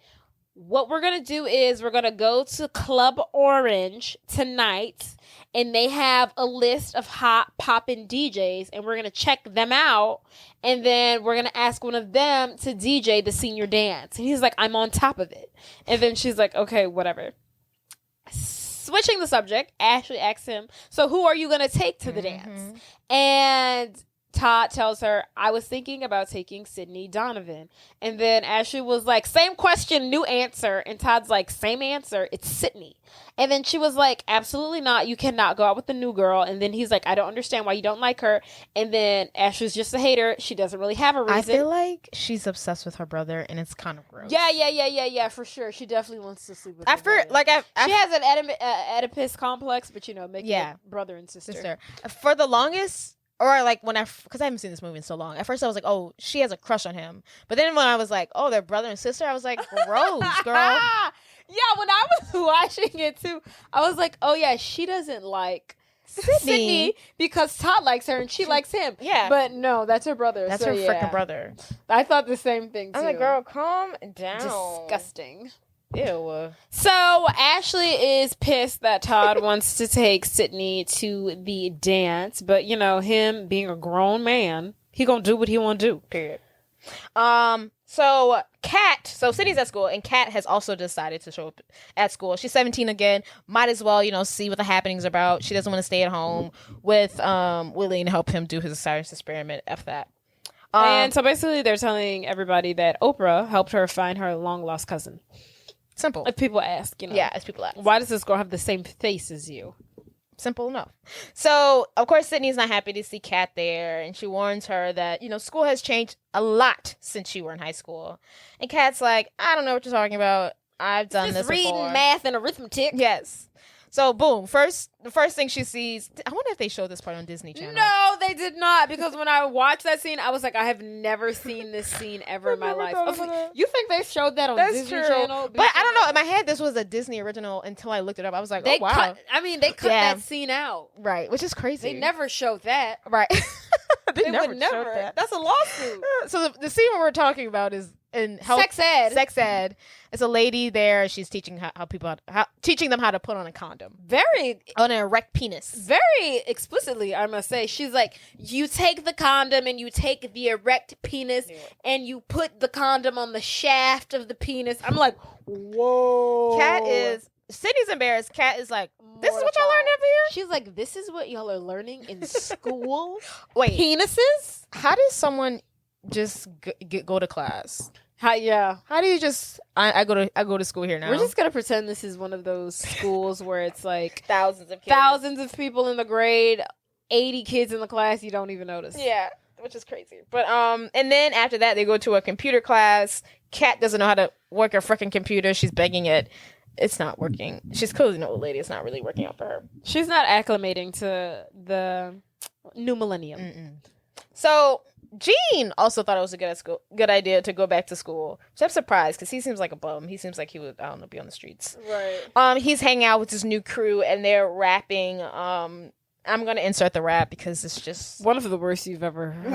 What we're going to do is we're going to go to Club Orange tonight, and they have a list of hot poppin' DJs, and we're going to check them out, and then we're going to ask one of them to DJ the senior dance. And he's like, I'm on top of it. And then she's like, okay, whatever. Switching the subject, Ashley asks him, so who are you going to take to the dance? And Todd tells her, I was thinking about taking Willie Donovan. And then Ashley was like, same question, new answer. And Todd's like, same answer, it's Sydney. And then she was like, absolutely not. You cannot go out with the new girl. And then he's like, I don't understand why you don't like her. And then Ashley's just a hater. She doesn't really have a reason. I feel like she's obsessed with her brother, and it's kind of gross. Yeah, for sure. She definitely wants to sleep with her After, brother. like, She has an Oedipus complex, but, you know, making it brother and sister. For the longest, or like because I haven't seen this movie in so long. At first I was like, oh, she has a crush on him. But then when I was like, oh, they're brother and sister, I was like, gross, girl. Yeah, when I was watching it too, I was like, oh yeah, she doesn't like Sydney because Todd likes her and she likes him. Yeah. But no, that's her brother. That's so her yeah. freaking brother. I thought the same thing too. I'm like, girl, calm down. Disgusting. Ew. So Ashley is pissed that Todd wants to take Sydney to the dance, but you know, him being a grown man, he gonna do what he want to do. Period. So Sydney's at school, and Kat has also decided to show up at school. She's 17 again. Might as well, you know, see what the happening's about. She doesn't want to stay at home with Willie and help him do his science experiment. F that. And so basically, they're telling everybody that Oprah helped her find her long lost cousin. Simple. If people ask, you know. Yeah, as people ask. Why does this girl have the same face as you? Simple enough. So, of course, Sydney's not happy to see Kat there, and she warns her that, you know, school has changed a lot since you were in high school. And Kat's like, I don't know what you're talking about. I've done Just this reading, before. math, and arithmetic. Yes. So, boom. The first thing she sees, I wonder if they showed this part on Disney Channel. No, they did not. Because when I watched that scene, I was like, I have never seen this scene ever in my life. You think they showed that on Disney Channel? But I don't know. In my head, this was a Disney original until I looked it up. I was like, oh, wow. They cut Yeah. that scene out. Right. Which is crazy. They never showed that. Right. They would never. that. That's a lawsuit. So the scene we're talking about is in Sex ed. Sex ed. It's a lady there. She's teaching teaching them how to put on a condom Very, on an erect penis. very explicitly, I must say. She's like, you take the condom and you take the erect penis and you put the condom on the shaft of the penis. I'm like, whoa. Sydney's embarrassed. Kat is like, this is what y'all learned over here? She's like, this is what y'all are learning in school? Wait. Penises? How does someone just go to class? How do you just I go to school here now? We're just gonna pretend this is one of those schools where it's like thousands of people in the grade, 80 kids in the class, you don't even notice. Yeah, which is crazy. But and then after that they go to a computer class. Kat doesn't know how to work her freaking computer. She's begging it. It's not working. She's clearly an old lady. It's not really working out for her. She's not acclimating to the new millennium. Mm-mm. So Gene also thought it was a good idea to go back to school. Which I'm surprised because he seems like a bum. He seems like he would, I don't know, be on the streets. Right. He's hanging out with his new crew and they're rapping. I'm gonna insert the rap because it's just one of the worst you've ever heard.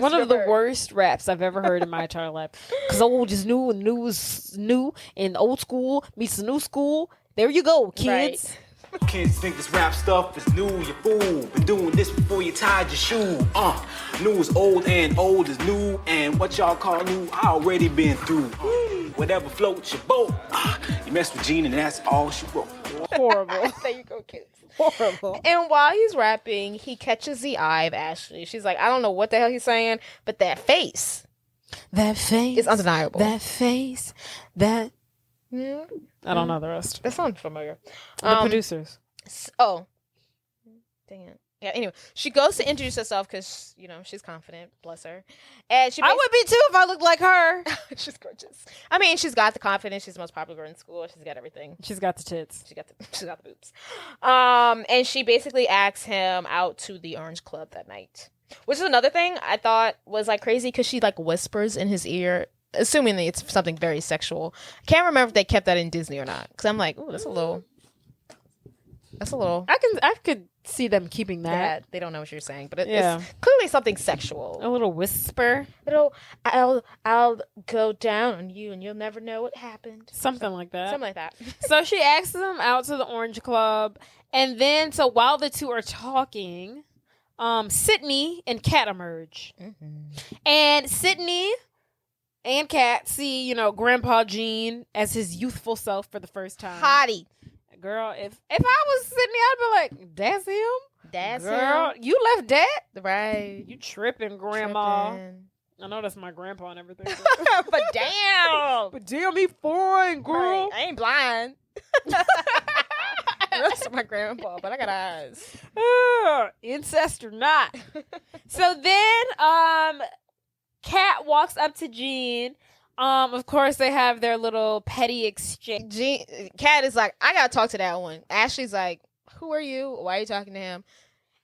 One of the worst raps I've ever heard in my entire life. Because old is new and new is new, and old school meets the new school. There you go, kids. Right. Kids think this rap stuff is new, you fool. Been doing this before you tied your shoe. New is old and old is new. And what y'all call new, I already been through. Whatever floats your boat. You mess with Gene and that's all she wrote. Horrible. There you go, kids. Horrible. And while he's rapping, he catches the eye of Ashley. She's like, I don't know what the hell he's saying, but that face. That face. It's undeniable. That face. That. Yeah. I don't know the rest. That sounds familiar. The producers. Oh. Dang it. Yeah, anyway, she goes to introduce herself because, she's confident. Bless her. And I would be too if I looked like her. She's gorgeous. I mean, she's got the confidence. She's the most popular girl in school. She's got everything. She's got the tits. She's got the boobs. And she basically asks him out to the Orange Club that night. Which is another thing I thought was like crazy because she like whispers in his ear, assuming that it's something very sexual. I can't remember if they kept that in Disney or not. Because I'm like, ooh, that's a little. I could see them keeping that. They don't know what you're saying, but it's clearly something sexual. A little whisper. I'll go down on you and you'll never know what happened. Something like that. So she asks them out to the Orange Club, and then so while the two are talking, Sydney and Kat emerge, and Sydney and Kat see Grandpa Gene as his youthful self for the first time. Hottie. Girl, if I was Sydney, I'd be like, that's him? That's Girl, him. you left that? Right. You tripping, Grandma. I know that's my grandpa and everything. But damn. But damn, he fine, girl. Right. I ain't blind. That's my grandpa, but I got eyes. Incest or not. So then, Kat walks up to Gene. Of course, they have their little petty exchange. Kat is like, I gotta talk to that one. Ashley's like, who are you? Why are you talking to him?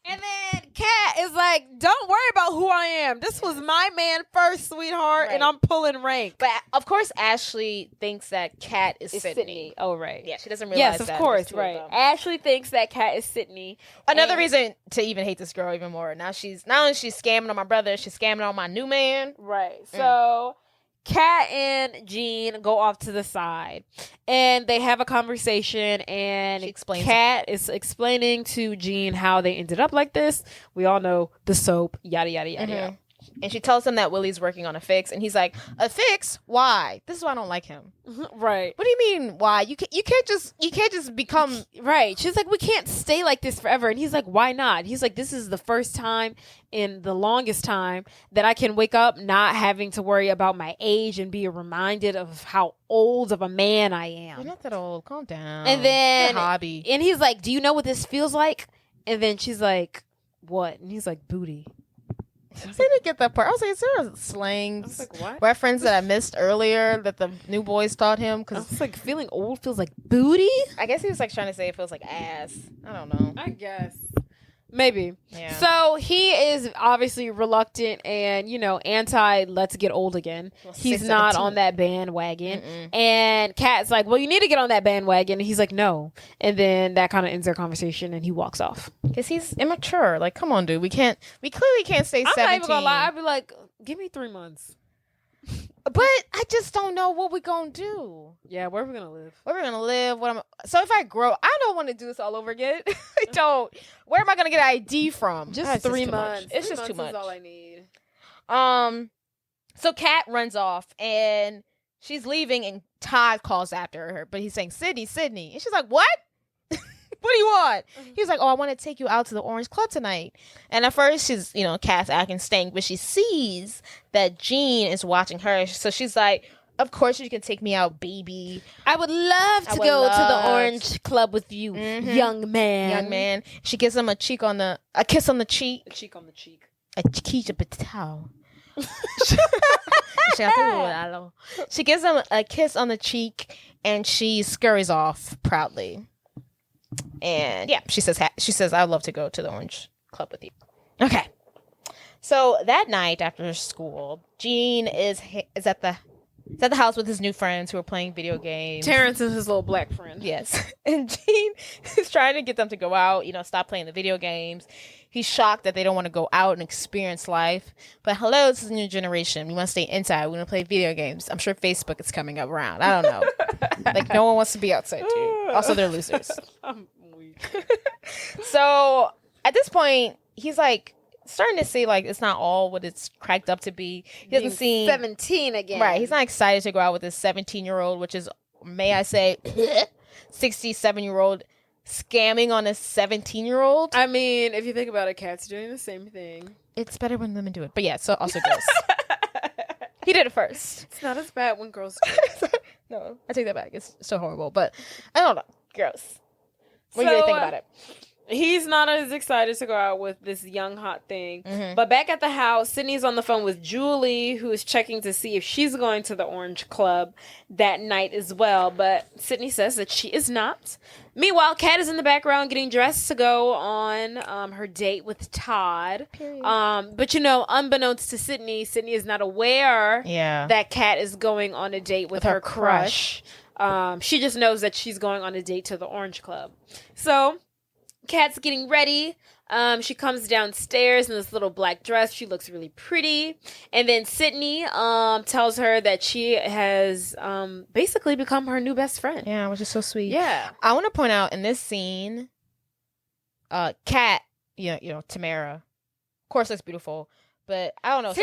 And then Kat is like, don't worry about who I am. This was my man first, sweetheart, Right. and I'm pulling rank. But of course, Ashley thinks that Kat is Sydney. Oh, right. Yeah, she doesn't realize Yes, that. of course, there's two of right. them. Ashley thinks that Kat is Sydney. Another reason to even hate this girl even more. Now not only she's scamming on my brother, she's scamming on my new man. Right. So Kat and Gene go off to the side and they have a conversation, and Kat is explaining to Gene how they ended up like this. We all know the soap, yada, yada, yada, yada. And she tells him that Willie's working on a fix, and he's like, a fix? Why? This is why I don't like him. Right. What do you mean why? You can't just become right. She's like, we can't stay like this forever. And he's like, why not? He's like, this is the first time in the longest time that I can wake up not having to worry about my age and be reminded of how old of a man I am. You're not that old. Calm down. And then it's a hobby. And he's like, do you know what this feels like? And then she's like, what? And he's like, booty. I didn't get that part. I was like, is there a slang what? reference that I missed earlier that the new boys taught him? I Because was like, feeling old feels like booty? I guess he was like trying to say it feels like ass. I don't know. I guess. Maybe. Yeah. So he is obviously reluctant and, anti let's get old again. Well, He's not 6'17". on that bandwagon. And Kat's like, well, you need to get on that bandwagon. And he's like, no. And then that kind of ends their conversation and he walks off. Because he's immature. Like, come on, dude. We clearly can't stay I'm 17. not even gonna lie. I'd be like, give me 3 months. But I just don't know what we're gonna do. Yeah, where are we gonna live? Where we're gonna live? So if I grow, I don't want to do this all over again. I don't. Where am I gonna get an ID from? Just That's 3 too months. much. It's 3 just too months much. is all I need. So Kat runs off and she's leaving, and Todd calls after her, but he's saying Sydney, and she's like, what? What do you want? He was like, oh, I want to take you out to the Orange Club tonight. And at first she's, Kat's acting stank, but she sees that Jean is watching her. So she's like, of course you can take me out, baby. I would love to go to the Orange Club with you, young man. She gives him a kiss on the cheek. A cheek on the cheek. A cheek patel. She gives him a kiss on the cheek and she scurries off proudly. And yeah, she says I'd love to go to the Orange Club with you. Okay. So that night after school, Gene is at the house with his new friends who are playing video games. Terrence is his little black friend. Yes. And Gene is trying to get them to go out, stop playing the video games. He's shocked that they don't want to go out and experience life. But hello, this is a new generation. We want to stay inside. We want to play video games. I'm sure Facebook is coming up around. I don't know. Like, no one wants to be outside, too. Also, they're losers. I'm weak. So, at this point, he's, like, starting to see, like, it's not all what it's cracked up to be. He doesn't seem... 17 again. Right. He's not excited to go out with this 17-year-old, which is, may I say, 67-year-old scamming on a 17-year-old. I mean, if you think about it, Kat's doing the same thing. It's better when women do it. But yeah, so also girls. He did it first. It's not as bad when girls do it. No, I take that back. It's so horrible. But I don't know. Gross. What do you really think about it? He's not as excited to go out with this young hot thing. Mm-hmm. But back at the house, Sydney's on the phone with Julie, who is checking to see if she's going to the Orange Club that night as well. But Sydney says that she is not. Meanwhile, Kat is in the background getting dressed to go on her date with Todd. But unbeknownst to Sydney is not aware that Kat is going on a date with her crush. She just knows that she's going on a date to the Orange Club. So Kat's getting ready. She comes downstairs in this little black dress. She looks really pretty. And then Sydney tells her that she has basically become her new best friend. Yeah, which is so sweet. Yeah. I want to point out in this scene, Kat, Tamera, of course, looks beautiful. But I don't know.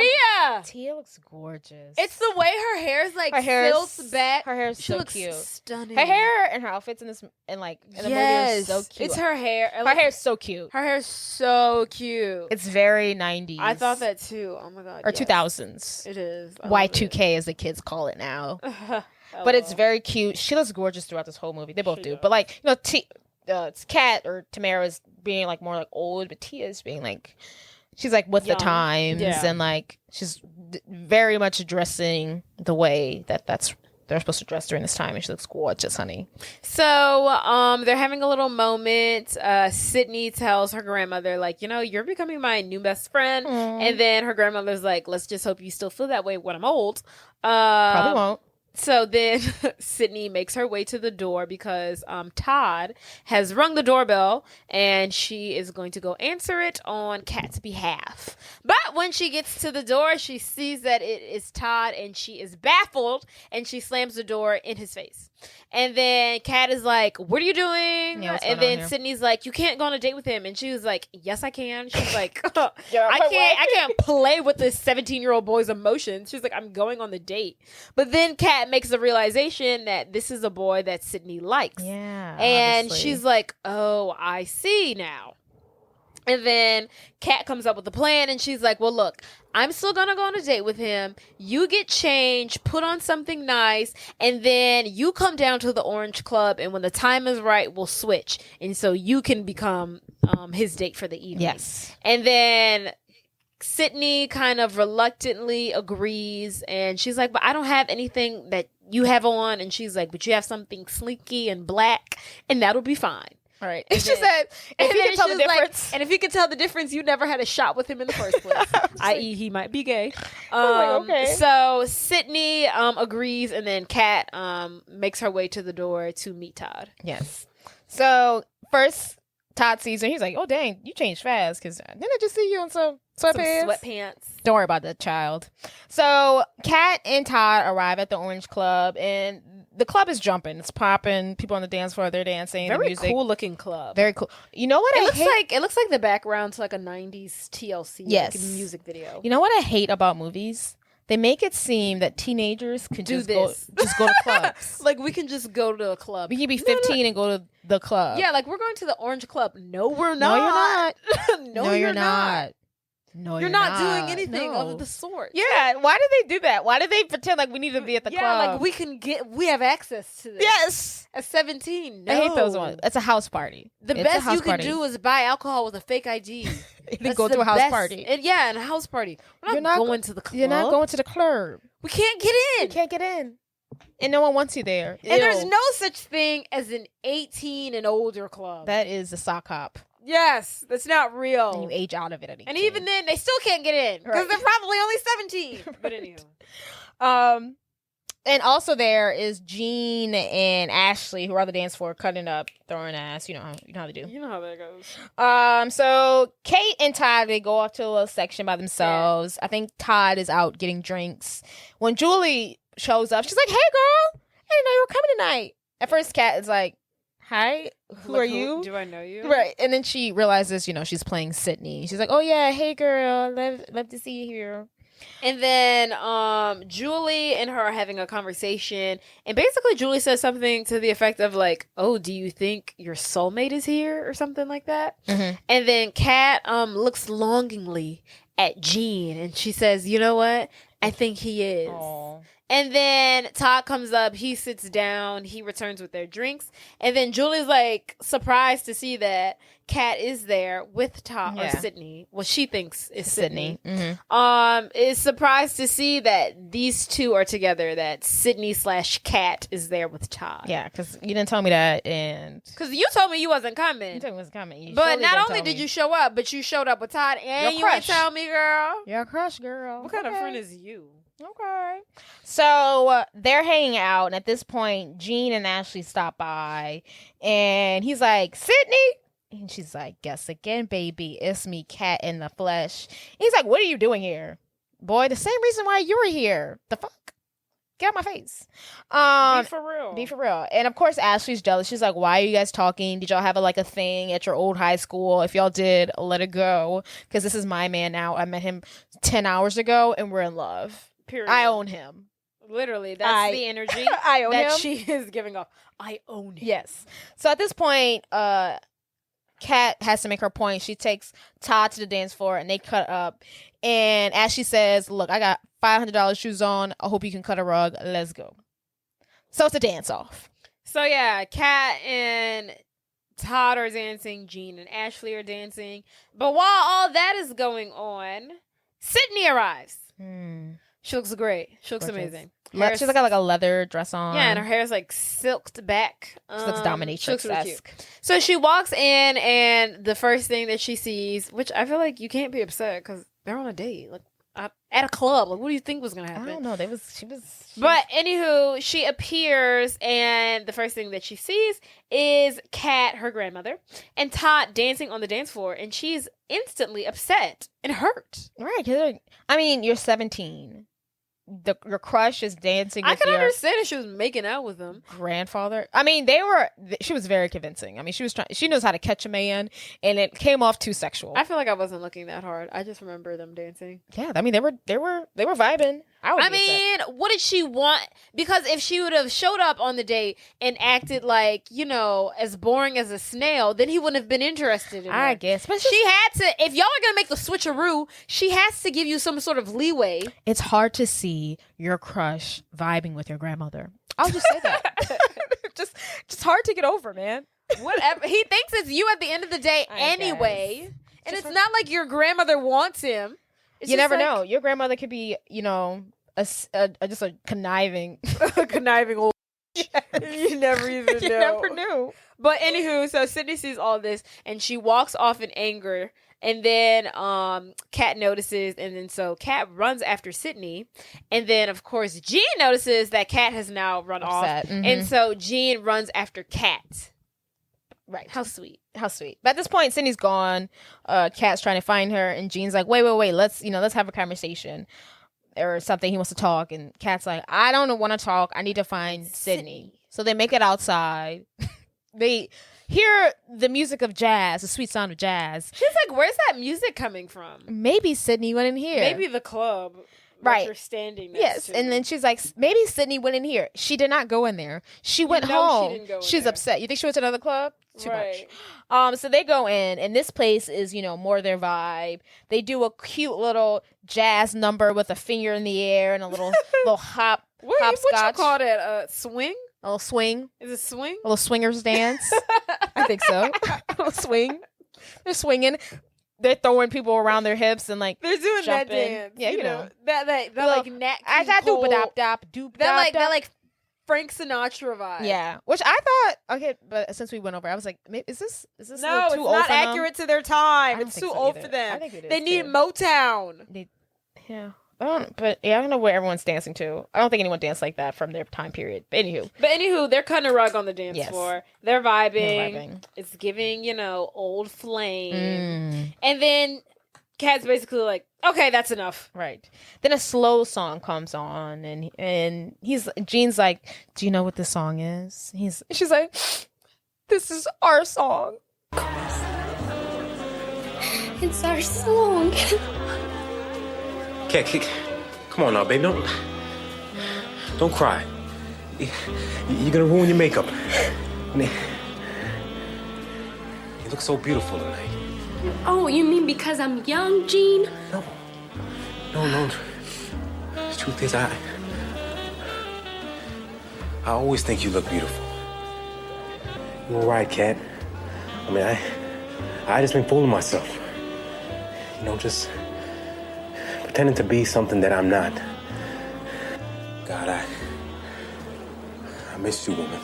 Tia looks gorgeous. It's the way her hair is like silts back. Her hair is she so looks cute. Stunning. Her hair and her outfits in the movie are so cute. It's her hair. Her hair is so cute. Her hair is so cute. It's very 90s. I thought that too. Oh my god. Or 2000s. It is. Y2K as the kids call it now. But it's very cute. She looks gorgeous throughout this whole movie. They both do. But it's Kat or Tamara is being like more like old, but Tia is being like, she's like with the times and like she's very much dressing the way they're supposed to dress during this time, and she looks gorgeous, honey. So they're having a little moment. Sydney tells her grandmother, like, you're becoming my new best friend. And then her grandmother's like, let's just hope you still feel that way when I'm old. Probably won't. So then Sydney makes her way to the door because Todd has rung the doorbell and she is going to go answer it on Kat's behalf. But when she gets to the door, she sees that it is Todd and she is baffled and she slams the door in his face. And then Kat is like, what are you doing? Yeah, and then Sydney's like, you can't go on a date with him. And she was like, yes, I can. She's like, Yeah, I can't play with this 17-year-old boy's emotions. She's like, I'm going on the date. But then Kat makes the realization that this is a boy that Sydney likes. Yeah. And obviously. she's like, oh, I see now. And then Kat comes up with a plan and she's like, well, look, I'm still going to go on a date with him. You get changed, put on something nice, and then you come down to the Orange Club, and when the time is right, we'll switch. And so you can become his date for the evening. Yes. And then Sydney kind of reluctantly agrees, and she's like, but I don't have anything that you have on. And she's like, but you have something slinky and black, and that'll be fine. Right. And She then- said, if you then can tell she the was like, difference. and if you can tell the difference, you never had a shot with him in the first place. I.e., he might be gay. okay. So Sydney agrees, and then Kat makes her way to the door to meet Todd. Yes. So first, Todd sees her. He's like, "Oh dang, you changed fast. Because didn't I just see you in some sweatpants?" Some sweatpants. Don't worry about the child. So Kat and Todd arrive at the Orange Club, and the club is jumping. It's popping. People on the dance floor, they're dancing. Very the music, cool looking club. very cool. You know what It I looks hate? like the background to like a '90s TLC Yes. music video. You know what I hate about movies? They make it seem that teenagers can Do just this. go to clubs. Like we can just go to a club. We can be 15 and go to the club. Yeah, like we're going to the Orange Club. No, we're No, you're not. not. No, you're not. not. No, You're not doing anything No. of the sort. Yeah, why do they do that? Why do they pretend like we need to be at the Yeah, club? like we have access to this. Yes. At 17. No. I hate those ones. It's a house party. The It's a best house you can party. do is buy alcohol with a fake ID. Then That's go to the a house best. party. And and a house party. We're You're not not going to the club. You're not going to the club. We can't get in. You can't get in. And no one wants you there. And there's Ew. no such thing as an 18 and older club. That is a sock hop. Yes, that's not real. And you age out of it at 18. And even then, they still can't get in because Right. they're probably only 17. But anywho. And also there is Jean and Ashley who are on the dance floor cutting up, throwing ass. You know how they do. You know how that goes. So Kate and Todd, they go off to a little section by themselves. I think Todd is out getting drinks. When Julie shows up, she's like, "Hey girl, I didn't know you were coming tonight." At first Kat is like, "Hi, who are you?" Do I know you? Right. And then she realizes, she's playing Sydney. She's like, "Oh yeah, hey girl, love to see you here." And then Julie and her are having a conversation. And basically Julie says something to the effect of like, "Oh, do you think your soulmate is here?" or something like that. Mhm. And then Kat looks longingly at Jean and she says, "You know what? I think he is." Aw. And then Todd comes up, he sits down, he returns with their drinks. And then Julie's like surprised to see that Kat is there with Todd or Yeah. Sydney. Well, she thinks it's Sydney. Mhm. Is surprised to see that these two are together, that Sydney/Kat is there with Todd. Yeah, because you didn't tell me that, and Because you told me you wasn't coming. you told me it was coming. You But surely not didn't only tell did me. you show up, but you showed up with Todd and Your you ain't crush. tell me, girl. You're a crush, girl. What kind of Okay. friend is you? Okay. So they're hanging out, and at this point, Jean and Ashley stop by, and he's like, "Sydney?" And she's like, "Guess again, baby. It's me, Kat in the flesh." And he's like, "What are you doing here? Boy, the same reason why you were here. The fuck? Get out my face." Be for real. Be for real. And of course, Ashley's jealous. She's like, "Why are you guys talking? Did y'all have a thing at your old high school? If y'all did, let it go. Because this is my man now. I met him 10 hours ago, and we're in love. Period. I own him." Literally, that's the energy I own that him. she is giving off. I own him. Yes. So at this point, Kat has to make her point. She takes Todd to the dance floor, and they cut up. And as she says, "Look, I got $500 shoes on. I hope you can cut a rug. Let's go." So it's a dance off. So yeah, Kat and Todd are dancing. Jean and Ashley are dancing. But while all that is going on, Sydney arrives. She looks great. She looks Gorgeous. amazing. She's got a leather dress on. Yeah, and her hair's like silked back. She looks She looks really cute. dominatrix-esque. So she walks in, and the first thing that she sees, which I feel like you can't be upset because they're on a date, like at a club. Like, what do you think was gonna I happen? don't know. She was. But anywho, she appears, and the first thing that she sees is Kat, her grandmother, and Todd dancing on the dance floor, and she's instantly upset and hurt. Right. 'Cause you're 17. Your crush is dancing I with can your understand if she was making out with him. grandfather. She was very convincing. She knows how to catch a man, and it came off too sexual. I feel like I wasn't looking that hard. I just remember them dancing. Yeah, they were vibing. What did she want? Because if she would have showed up on the date and acted like, as boring as a snail, then he wouldn't have been interested in her. I guess, but She had to, if y'all are going to make the switcheroo, she has to give you some sort of leeway. it's hard to see your crush vibing with your grandmother. I'll just say that. just hard to get over, man. Whatever. He thinks it's you at the end of the day I anyway. guess. And it's not like your grandmother wants him. It's You just never like know. Your grandmother could be, just a conniving conniving old You never even know. You never knew. But anywho, so Sydney sees all this and she walks off in anger. And then Kat notices, and then so Kat runs after Sydney. And then, of course, Jean notices that Kat has now run off. Mm-hmm. And so Jean runs after Kat. Right. How sweet. How sweet. But at this point, Sydney's gone. Kat's trying to find her, and Jean's like, wait, let's have a conversation. Or something, he wants to talk. And Kat's like, I don't want to talk. I need to find Sydney. So they make it outside. They hear the music of jazz, the sweet sound of jazz. She's like, where's that music coming from? Maybe Sydney went in here. Maybe the club. Right. You're standing next Yes. to. And then she's like, maybe Sydney went in here. She did not go in there. She went know home. she didn't go in She's there. upset. You think she went to another club? Too Right. much. So they go in, and this place is, more their vibe. They do a cute little jazz number with a finger in the air and a little hop. What you hopscotch. call that? Swing? A little swing. Is it swing? A little swingers dance. I think so. A little swing. They're swinging. They're throwing people around their hips and like They're doing that jumping. dance. Yeah, you know. That like Nat I King got Cole. that That Frank Sinatra vibe. yeah, which I thought okay, but since we went over, I was like, is this a No, little it's too old not for them? accurate to their I time. don't It's think too so old either. for them. I think it is, They need too. Motown. Yeah, I don't know where everyone's dancing to. I don't think anyone danced like that from their time period. But anywho, They're cutting a rug on the dance Yes. floor. They're vibing. They're vibing. It's giving, old flame. Mm. And then Kat's basically like, okay, that's enough. Right. Then a slow song comes on, and Jean's like, "Do you know what this song is?" She's like, "This is our song." It's our song. Kat, come on now, baby. Don't cry. You're gonna ruin your makeup. You look so beautiful tonight. Oh, you mean because I'm young, Jean? No. The truth is, I always think you look beautiful. You're right, Kat. I mean, I just been fooling myself. Just pretending to be something that I'm not. God, I missed you, woman.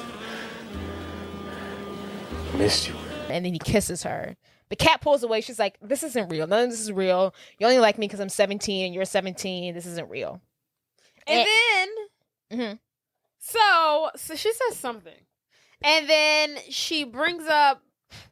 I missed you. And then he kisses her. The Kat pulls away. She's like, "This isn't real. None of this is real. You only like me because I'm 17 and you're 17. This isn't real." And then, Mhm. so she says something. And then she brings up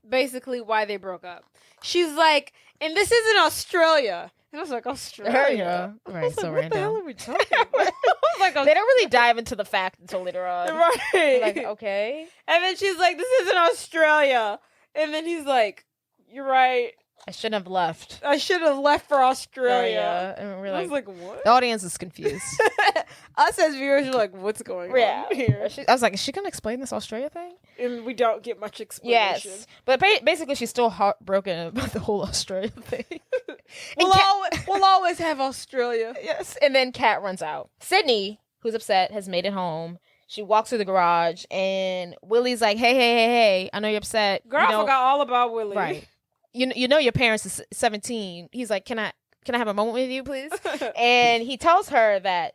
basically why they broke up. She's like, and this isn't Australia. And I was like, Australia? Right. I was So like, what the hell random. are we talking about? I was like, They don't really dive into the fact until later on. Right. Like, okay. And then she's like, this isn't Australia. And then he's like, you're right. I shouldn't have left. I should have left for Australia. And we're I was like, like, what? the audience is confused. Us as viewers are like, what's going on here? I was like, is she going to explain this Australia thing? And we don't get much explanation. Yes. But basically, she's still heartbroken about the whole Australia thing. We'll always have Australia. Yes. And then Kat runs out. Sydney, who's upset, has made it home. She walks through the garage, and Willie's like, hey, I know you're upset. Girl, I forgot all about Willie. Right. You know your parents is 17. He's like, can I have a moment with you, please? And he tells her that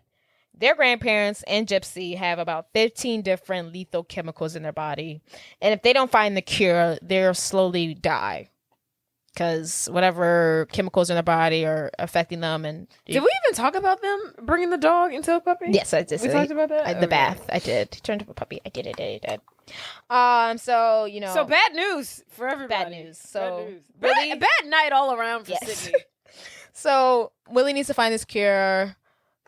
their grandparents and Gypsy have about 15 different lethal chemicals in their body. And if they don't find the cure, they'll slowly die. Because whatever chemicals in their body are affecting them. And Did we even talk about them bringing the dog into a puppy? Yes, I did. We talked about that? The bath. I did. He turned into a puppy. I did. So, So bad news for everybody. Bad news. So bad news. Willie- Bad night all around for Yes. Sydney. So Willie needs to find this cure.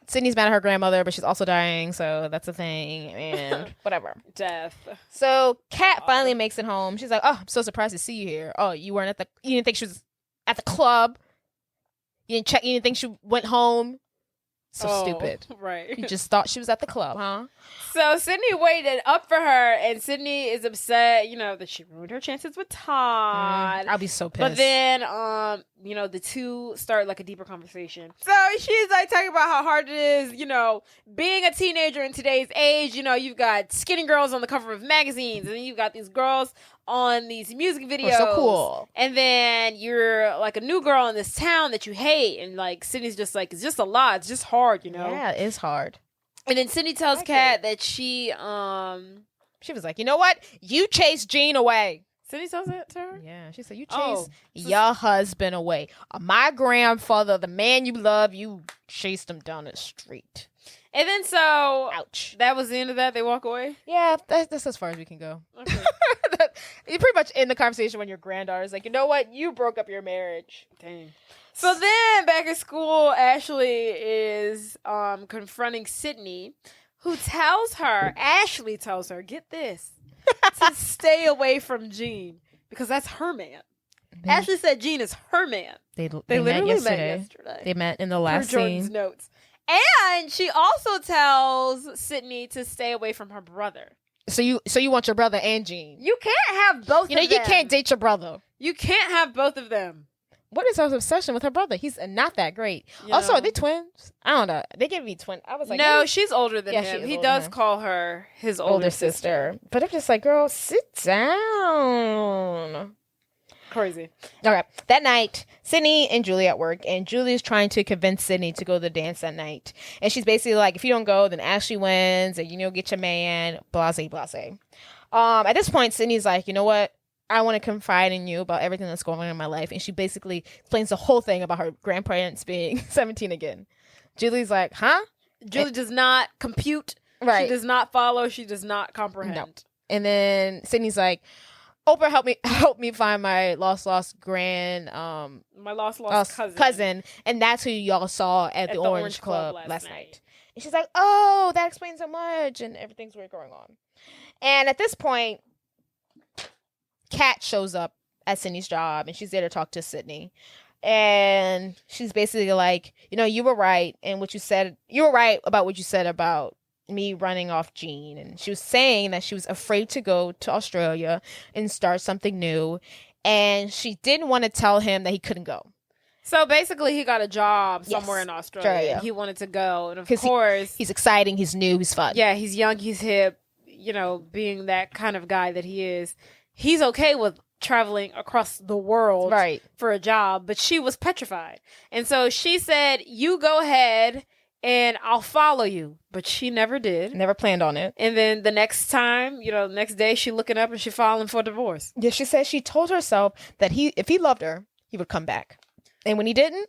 Sydney's mad at her grandmother, but she's also dying, so that's a thing, and whatever. Death. So Kat finally makes it home. She's like, "Oh, I'm so surprised to see you here. Oh, you didn't think she was at the club. You didn't think she went home. So stupid. Right. You just thought she was at the club, huh?" So Sydney waited up for her, and Sydney is upset, that she ruined her chances with Todd. I'll be so pissed. But then, the two start like a deeper conversation. So she's like talking about how hard it is, being a teenager in today's age. You've got skinny girls on the cover of magazines, and then you've got these girls on these music videos. So cool. And then you're like a new girl in this town that you hate, and like Sydney's just like, it's just a lot. It's just hard, Yeah, it is hard. And then Sydney tells Kat that she was like, you know what? You chased Gene away. Sydney tells that to her? Yeah, she said, you chased your husband away. My grandfather, the man you love, you chased him down the street. And then so, ouch. That was the end of that. They walk away. Yeah, that's as far as we can go. Okay. You're pretty much in the conversation when your granddaughter's like, you know what? You broke up your marriage. Dang. So then back at school, Ashley is confronting Sydney, who Ashley tells her, get this, to stay away from Gene because that's her man. Ashley said Gene is her man. They literally met yesterday. They met in the last Jordan's scene. Notes. And she also tells Sydney to stay away from her brother. So you want your brother and Gene? You can't have both of them. You can't date your brother. You can't have both of them. What is her obsession with her brother? He's not that great. Also, are they twins? I don't know. They give me twin. I was like, no, maybe. she's older than him. He does call her his older sister. But I'm just like, girl, sit down. Crazy. Okay. That night, Sydney and Julie at work, and Julie's trying to convince Sydney to go to the dance that night. And she's basically like, if you don't go, then Ashley wins, and get your man, blase, blase. At this point, Sydney's like, you know what? I want to confide in you about everything that's going on in my life. And she basically explains the whole thing about her grandparents being 17 again. Julie's like, huh? Julie does not compute. Right. She does not follow. She does not comprehend. No. And then Sydney's like, Oprah, help me find my lost my lost cousin. And that's who y'all saw at the Orange Club last night. And she's like, oh, that explains so much. And everything's weird going on. And at this point, Kat shows up at Sydney's job, and she's there to talk to Sydney. And she's basically like, you were right. And you were right about what you said about me running off Gene. And she was saying that she was afraid to go to Australia and start something new. And she didn't want to tell him that he couldn't go. So basically, he got a job somewhere in Australia. He wanted to go. And of course, he's exciting, he's new, he's fun. Yeah, he's young, he's hip, being that kind of guy that he is. He's okay with traveling across the world for a job, but she was petrified. And so she said, you go ahead and I'll follow you. But she never did. Never planned on it. And then the next time, the next day, she looking up and she filing for divorce. Yeah, she said she told herself that if he loved her, he would come back. And when he didn't,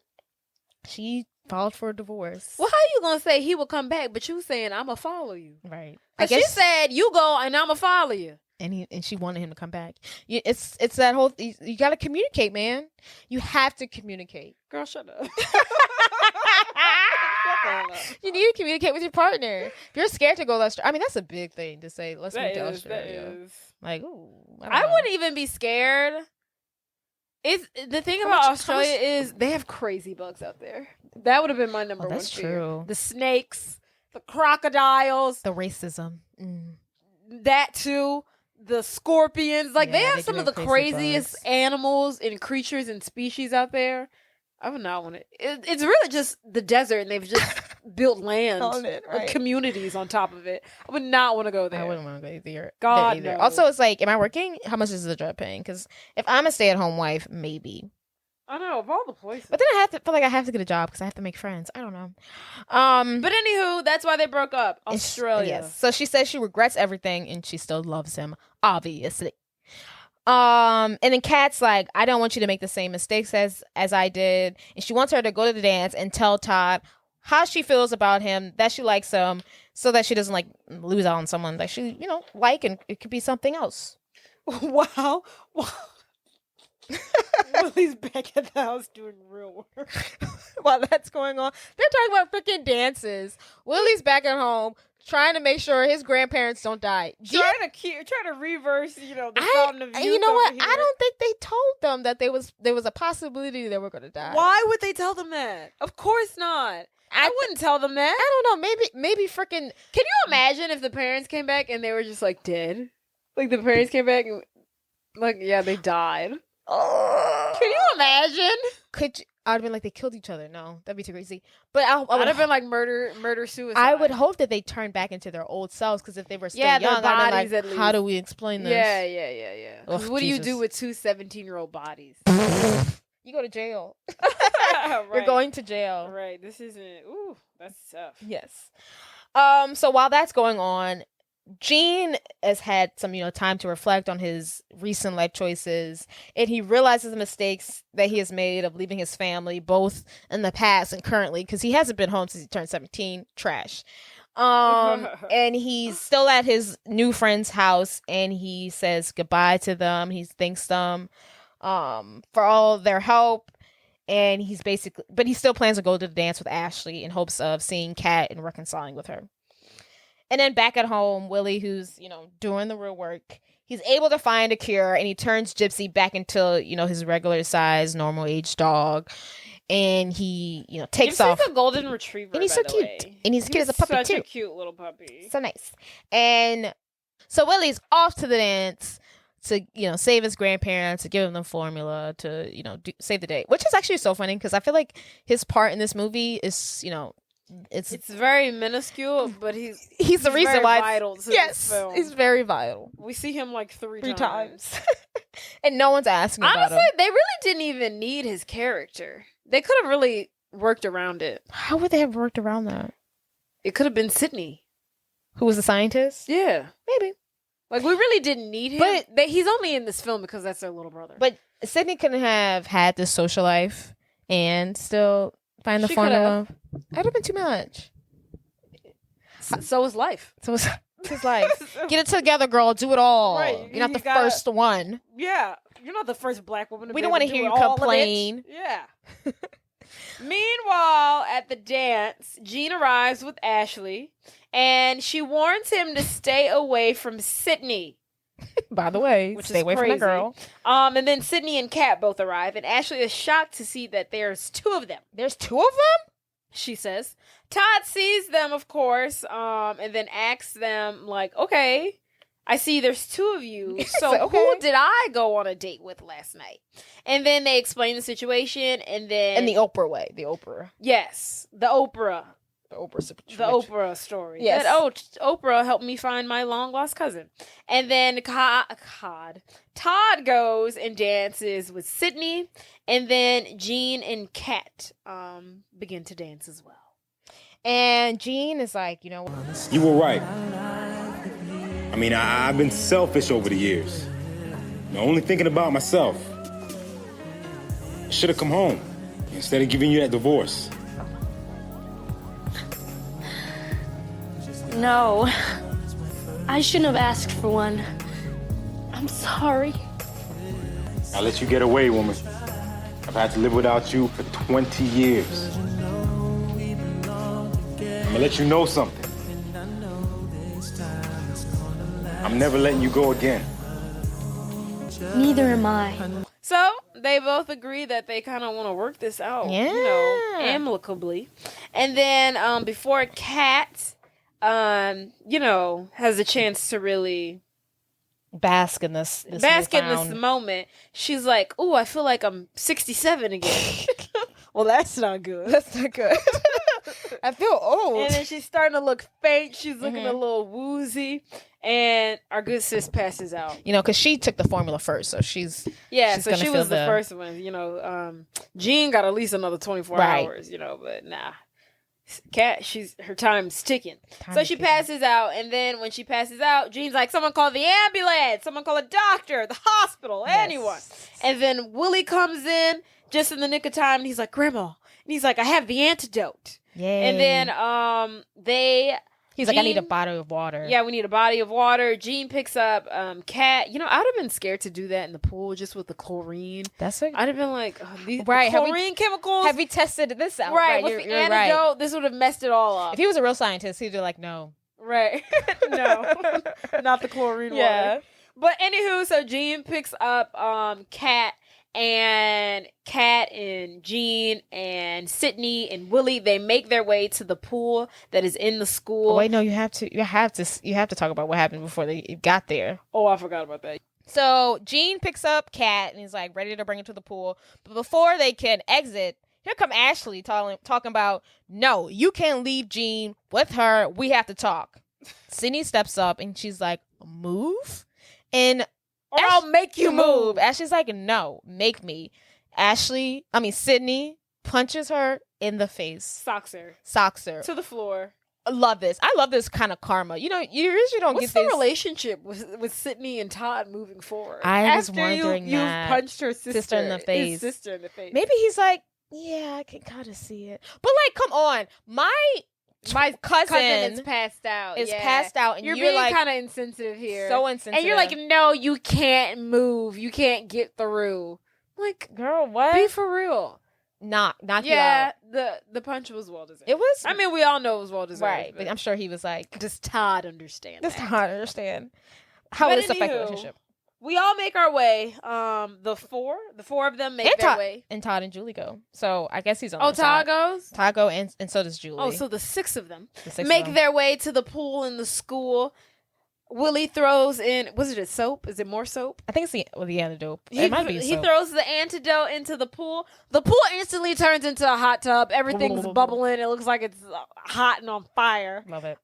she filed for a divorce. Well, how are you going to say he will come back, but you saying, I'm going to follow you? Right. I guess she said, you go and I'm going to follow you. And she wanted him to come back. It's that whole you got to communicate, man. You have to communicate. Girl, shut up. You need to communicate with your partner. If you're scared to go to Australia, I mean, that's a big thing to say. Let's move to Australia. That is. Like, ooh, I wouldn't even be scared. The thing about Australia is they have crazy bugs out there. That would have been my number one that's fear. True. The snakes, the crocodiles, the racism. That too. The scorpions. Like, they have some of the craziest animals and creatures and species out there. I would not want to. It's really just the desert, and they've just built land on it, right. communities on top of it. I would not want to go there. I wouldn't want to go there. God, either. No. Also, it's like, am I working? How much is the job paying? Because if I'm a stay-at-home wife, maybe. I know, of all the places. But then I feel like I have to get a job because I have to make friends. I don't know. But anywho, that's why they broke up. Australia. Yes. So she says she regrets everything and she still loves him, obviously. And then Kat's like, I don't want you to make the same mistakes as I did. And she wants her to go to the dance and tell Todd how she feels about him, that she likes him, so that she doesn't like lose out on someone that she, like, and it could be something else. Wow. Willie's back at the house doing real work. While that's going on, they're talking about freaking dances. Willie's back at home trying to make sure his grandparents don't die. Trying to reverse, the fountain of youth. You know what? I don't think they told them that there was a possibility they were going to die. Why would they tell them that? Of course not. I wouldn't tell them that. I don't know. Maybe freaking. Can you imagine if the parents came back and they were just like dead? Like the parents came back and like, yeah, they died. Can you imagine? I would have been like, they killed each other. No, that'd be too crazy. But I would have been like murder, suicide. I would hope that they turned back into their old selves, because if they were still young, their bodies, like, at least. How do we explain this? Yeah. Ugh, what Jesus. do you do with two 17-year-old bodies? You go to jail. Right. You're going to jail. Right. This isn't. Ooh, that's tough. Yes. So while that's going on, Gene has had some, time to reflect on his recent life choices, and he realizes the mistakes that he has made of leaving his family, both in the past and currently, because he hasn't been home since he turned 17. Trash. And he's still at his new friend's house, and he says goodbye to them. He thanks them for all their help, and but he still plans to go to the dance with Ashley in hopes of seeing Kat and reconciling with her. And then back at home, Willie, who's, doing the real work, he's able to find a cure, and he turns Gypsy back into, his regular size, normal age dog. And he, takes off. Gypsy's a golden retriever, and he's so cute. And he's cute as a puppy, such too. A cute little puppy. So nice. And so Willie's off to the dance to, save his grandparents, to give them the formula, to, save the day. Which is actually so funny, because I feel like his part in this movie is, it's very minuscule, but he's the reason very why vital to this film. He's very vital. We see him like three times. And no one's asking about him. Honestly, they really didn't even need his character. They could have really worked around it. How would they have worked around that? It could have been Sydney, who was the scientist. Yeah, maybe. Like, we really didn't need him. But he's only in this film because that's their little brother. But Sydney couldn't have had this social life and still find the formula. That'd have been too much. So is life. So is his life. Get it together, girl. Do it all. Right. You're not the first one. Yeah. You're not the first black woman to We be don't want to hear you complain. Yeah. Meanwhile, at the dance, Jean arrives with Ashley, and she warns him to stay away from Sydney. By the way, which stay is away crazy. from the girl. And then Sydney and Kat both arrive, and Ashley is shocked to see that there's two of them. There's two of them? She says. Todd sees them, of course, and then asks them, like, okay, I see there's two of you. So okay. Who did I go on a date with last night? And then they explain the situation, and then... In the Oprah way. The Oprah. Yes. The Oprah. The Oprah situation. The Oprah story. Yes. That, Oprah helped me find my long-lost cousin. And then Todd goes and dances with Sydney, and then Jean and Kat begin to dance as well. And Jean is like, You were right. I mean, I've been selfish over the years. Only thinking about myself. I should have come home instead of giving you that divorce. No. I shouldn't have asked for one. I'm sorry. I let you get away, woman. I've had to live without you for 20 years. I'm gonna let you know something. I'm never letting you go again. Neither am I. So they both agree that they kind of want to work this out, amicably. And then before Kat, has a chance to really bask in this moment, she's like, "Ooh, I feel like I'm 67 again." Well, that's not good. That's not good. I feel old. And then she's starting to look faint. She's looking a little woozy. And our good sis passes out. Because she took the formula first, so she's so she was the first one. Jean got at least another 24 hours. But nah, Kat, her time's ticking. So she passes out, and then when she passes out, Jean's like, "Someone call the ambulance! Someone call a doctor, the hospital, anyone!" And then Willie comes in just in the nick of time, and he's like, "Grandma," and he's like, "I have the antidote." Yay. And then He's like, I need a bottle of water. Yeah, we need a body of water. Jean picks up Kat. I would have been scared to do that in the pool just with the chlorine. That's it. I'd have been like, these right. chlorine chemicals. Have we tested this out? Right. With the antidote, this would have messed it all up. If he was a real scientist, he'd be like, no. Right. No. Not the chlorine water. But anywho, so Jean picks up Kat. And Kat and Jean and Sydney and Willie, they make their way to the pool that is in the school. Oh, wait, no, you have to talk about what happened before they got there. Oh, I forgot about that. So Jean picks up Kat and he's like ready to bring her to the pool. But before they can exit, here come Ashley talking about, no, you can't leave Jean with her. We have to talk. Sydney steps up and she's like, move? And or I'll make you move. Ashley's like, no, make me. Sydney punches her in the face. Socks her. To the floor. love this. I love this kind of karma. You usually don't What's get the this. relationship with Sydney and Todd moving forward? I was After wondering you that. punched her sister in the face. His sister in the face. Maybe he's like, yeah, I can kind of see it. But like, come on, my cousin is passed out. is passed out, and you're you're being like kind of insensitive here. so insensitive. And you're like, no, you can't move. You can't get through. Like, girl, what? be for real. Knock you Yeah, out. the punch was well deserved. It was. I mean, we all know it was well deserved. right, but I'm sure he was like, does Todd understand? just that? hard to understand how But this affect the anywho, relationship. We all make our way. The four of them make And their Todd, way. and Todd and Julie go. So I guess he's on. Oh, their side. Todd goes. Todd go, and so does Julie. Oh, so the six of them The six of make them. their way to the pool in the school. Willie throws in. Was it a soap? Is it more soap? I think it's the antidote. It might be. He soap. throws the antidote into the pool. The pool instantly turns into a hot tub. Everything's bubbling. It looks like it's hot and on fire. Love it.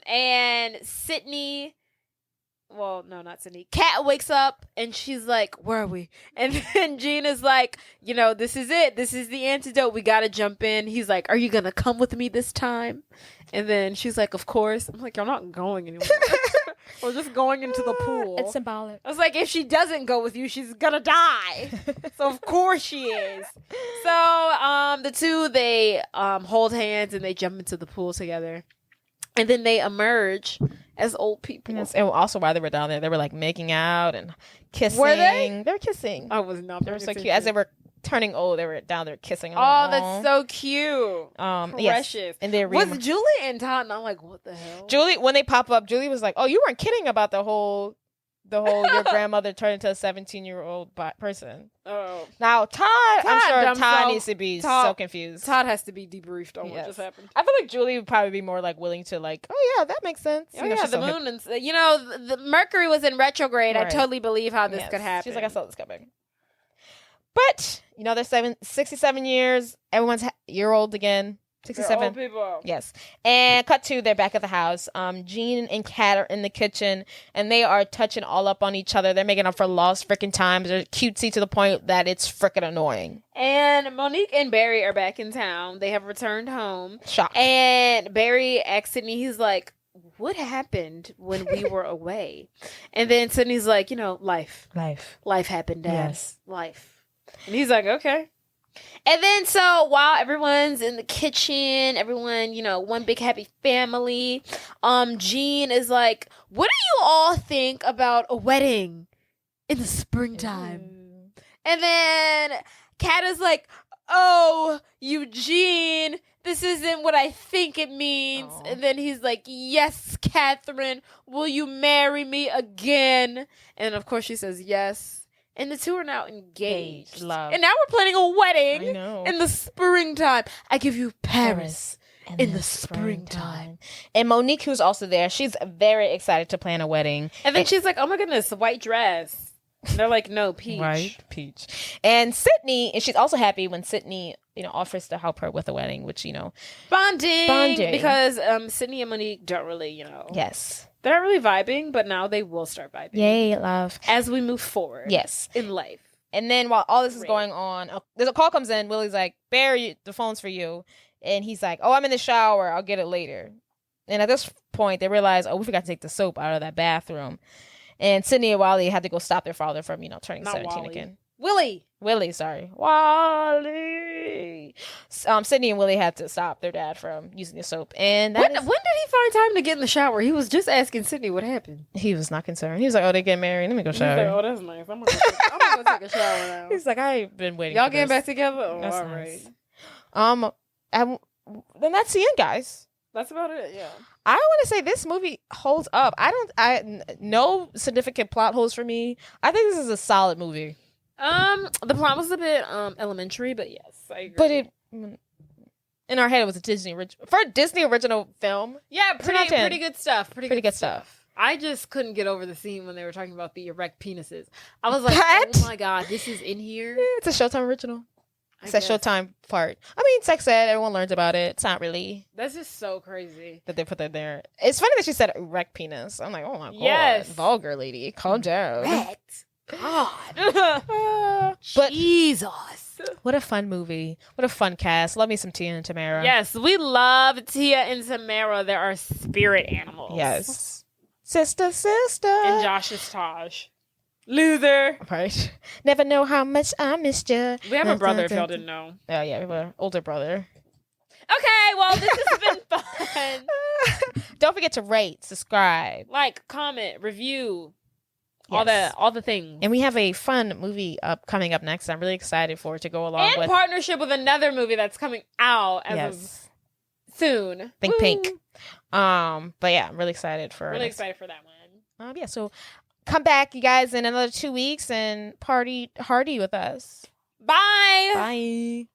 And Sydney. Well, no, not Sydney. Kat wakes up and she's like, "Where are we?" And then Gene is like, "This is it. This is the antidote. We gotta jump in." He's like, "Are you gonna come with me this time?" And then she's like, "Of course." I'm like, "You're not going anywhere. We're just going into the pool." It's symbolic. I was like, if she doesn't go with you, she's gonna die. So of course she is. So the two, they hold hands and they jump into the pool together. And then they emerge as old people. Yes, and also while they were down there, they were like making out and kissing. Were they? They were kissing. I was not. They were so cute. As they were turning old, they were down there kissing. Oh, that's so cute. Yes. Precious. And they was Julie and Todd not like, what the hell? Julie, when they pop up, Julie was like, "Oh, you weren't kidding about the whole your grandmother turned into a 17-year-old person." Oh. Now I'm sure Todd needs to be Todd- so confused. Todd has to be debriefed on what Yes. just happened. I feel like Julie would probably be more like willing to like, "Oh yeah, that makes sense." Oh, yeah, the moon and the Mercury was in retrograde. Right. I totally believe how this Yes. could happen. She's like, "I saw this coming." But they're 67 years. Everyone's year old again. 67. They're old people. Yes. And cut to, they're back at the house. Jean and Kat are in the kitchen, and they are touching all up on each other. They're making up for lost freaking times. They're cutesy to the point that it's freaking annoying. And Monique and Barry are back in town. They have returned home. Shocked. And Barry asks Sydney, he's like, what happened when we were away? And then Sydney's like, life. Life happened, Dad. Yes. Life. And he's like, okay. And then so while everyone's in the kitchen, everyone, one big happy family, Jean is like, what do you all think about a wedding in the springtime? And then Kat is like, oh, Eugene, this isn't what I think it means. Aww. And then he's like, yes, Catherine, will you marry me again? And of course she says yes. And the two are now engaged. Love. And now we're planning a wedding I know. in the springtime. I give you Paris in the springtime. And Monique, who's also there, she's very excited to plan a wedding. And then she's like, oh my goodness, white dress. And they're like, no, peach. Right, peach. And Sydney, and she's also happy when Sydney, offers to help her with the wedding, which, Bonding. Because Sydney and Monique don't really, Yes. They're not really vibing, but now they will start vibing. Yay, love. As we move forward. Yes. In life. And then while all this is going on, there's a call comes in. Willie's like, Barry, the phone's for you. And he's like, oh, I'm in the shower. I'll get it later. And at this point, they realize, oh, we forgot to take the soap out of that bathroom. And Sydney and Wally had to go stop their father from, turning Not 17 Wally. again. Willie, sorry. Wally. Sydney and Willie had to stop their dad from using the soap. And when did he find time to get in the shower? He was just asking Sydney what happened. he was not concerned. He was like, oh, they get married. Let me go He's like, shower. oh, that's nice. I'm gonna go take a shower now. He's like, I've been waiting Y'all for getting this. back together? Oh, That's all nice. right. Then that's the end, guys. That's about it, yeah. I want to say this movie holds up. No significant plot holes for me. I think this is a solid movie. The plot was a bit elementary, but yes, I agree. But in our head, it was a Disney for a Disney original film. Yeah, 10 out of 10. pretty good stuff. Pretty good stuff. I just couldn't get over the scene when they were talking about the erect penises. I was like, What? oh my god, this is in here. Yeah, it's a Showtime original. It's I that guess. Showtime part. I mean, sex ed, everyone learns about it. It's not really That's just so crazy. that they put that there. It's funny that she said erect penis. I'm like, oh my god, Yes. vulgar lady, calm down. Erect. God. But Jesus. What a fun movie. What a fun cast. Love me some Tia and Tamera. Yes, we love Tia and Tamera. They're our spirit animals. Yes. Sister. And Josh is Taj. Loser. Right. Never know how much I missed you. We have a brother, if y'all didn't know. Oh, yeah. We have an older brother. Okay, well, this has been fun. Don't forget to rate, subscribe. Like, comment, review. Yes. All the things. And we have a fun movie coming up next. I'm really excited for it to go along In with. partnership with another movie that's coming out as of soon. Think Woo. Pink. But yeah, I'm really excited for Really it. excited for that one. Yeah, so come back, you guys, in another 2 weeks and party hardy with us. Bye. Bye.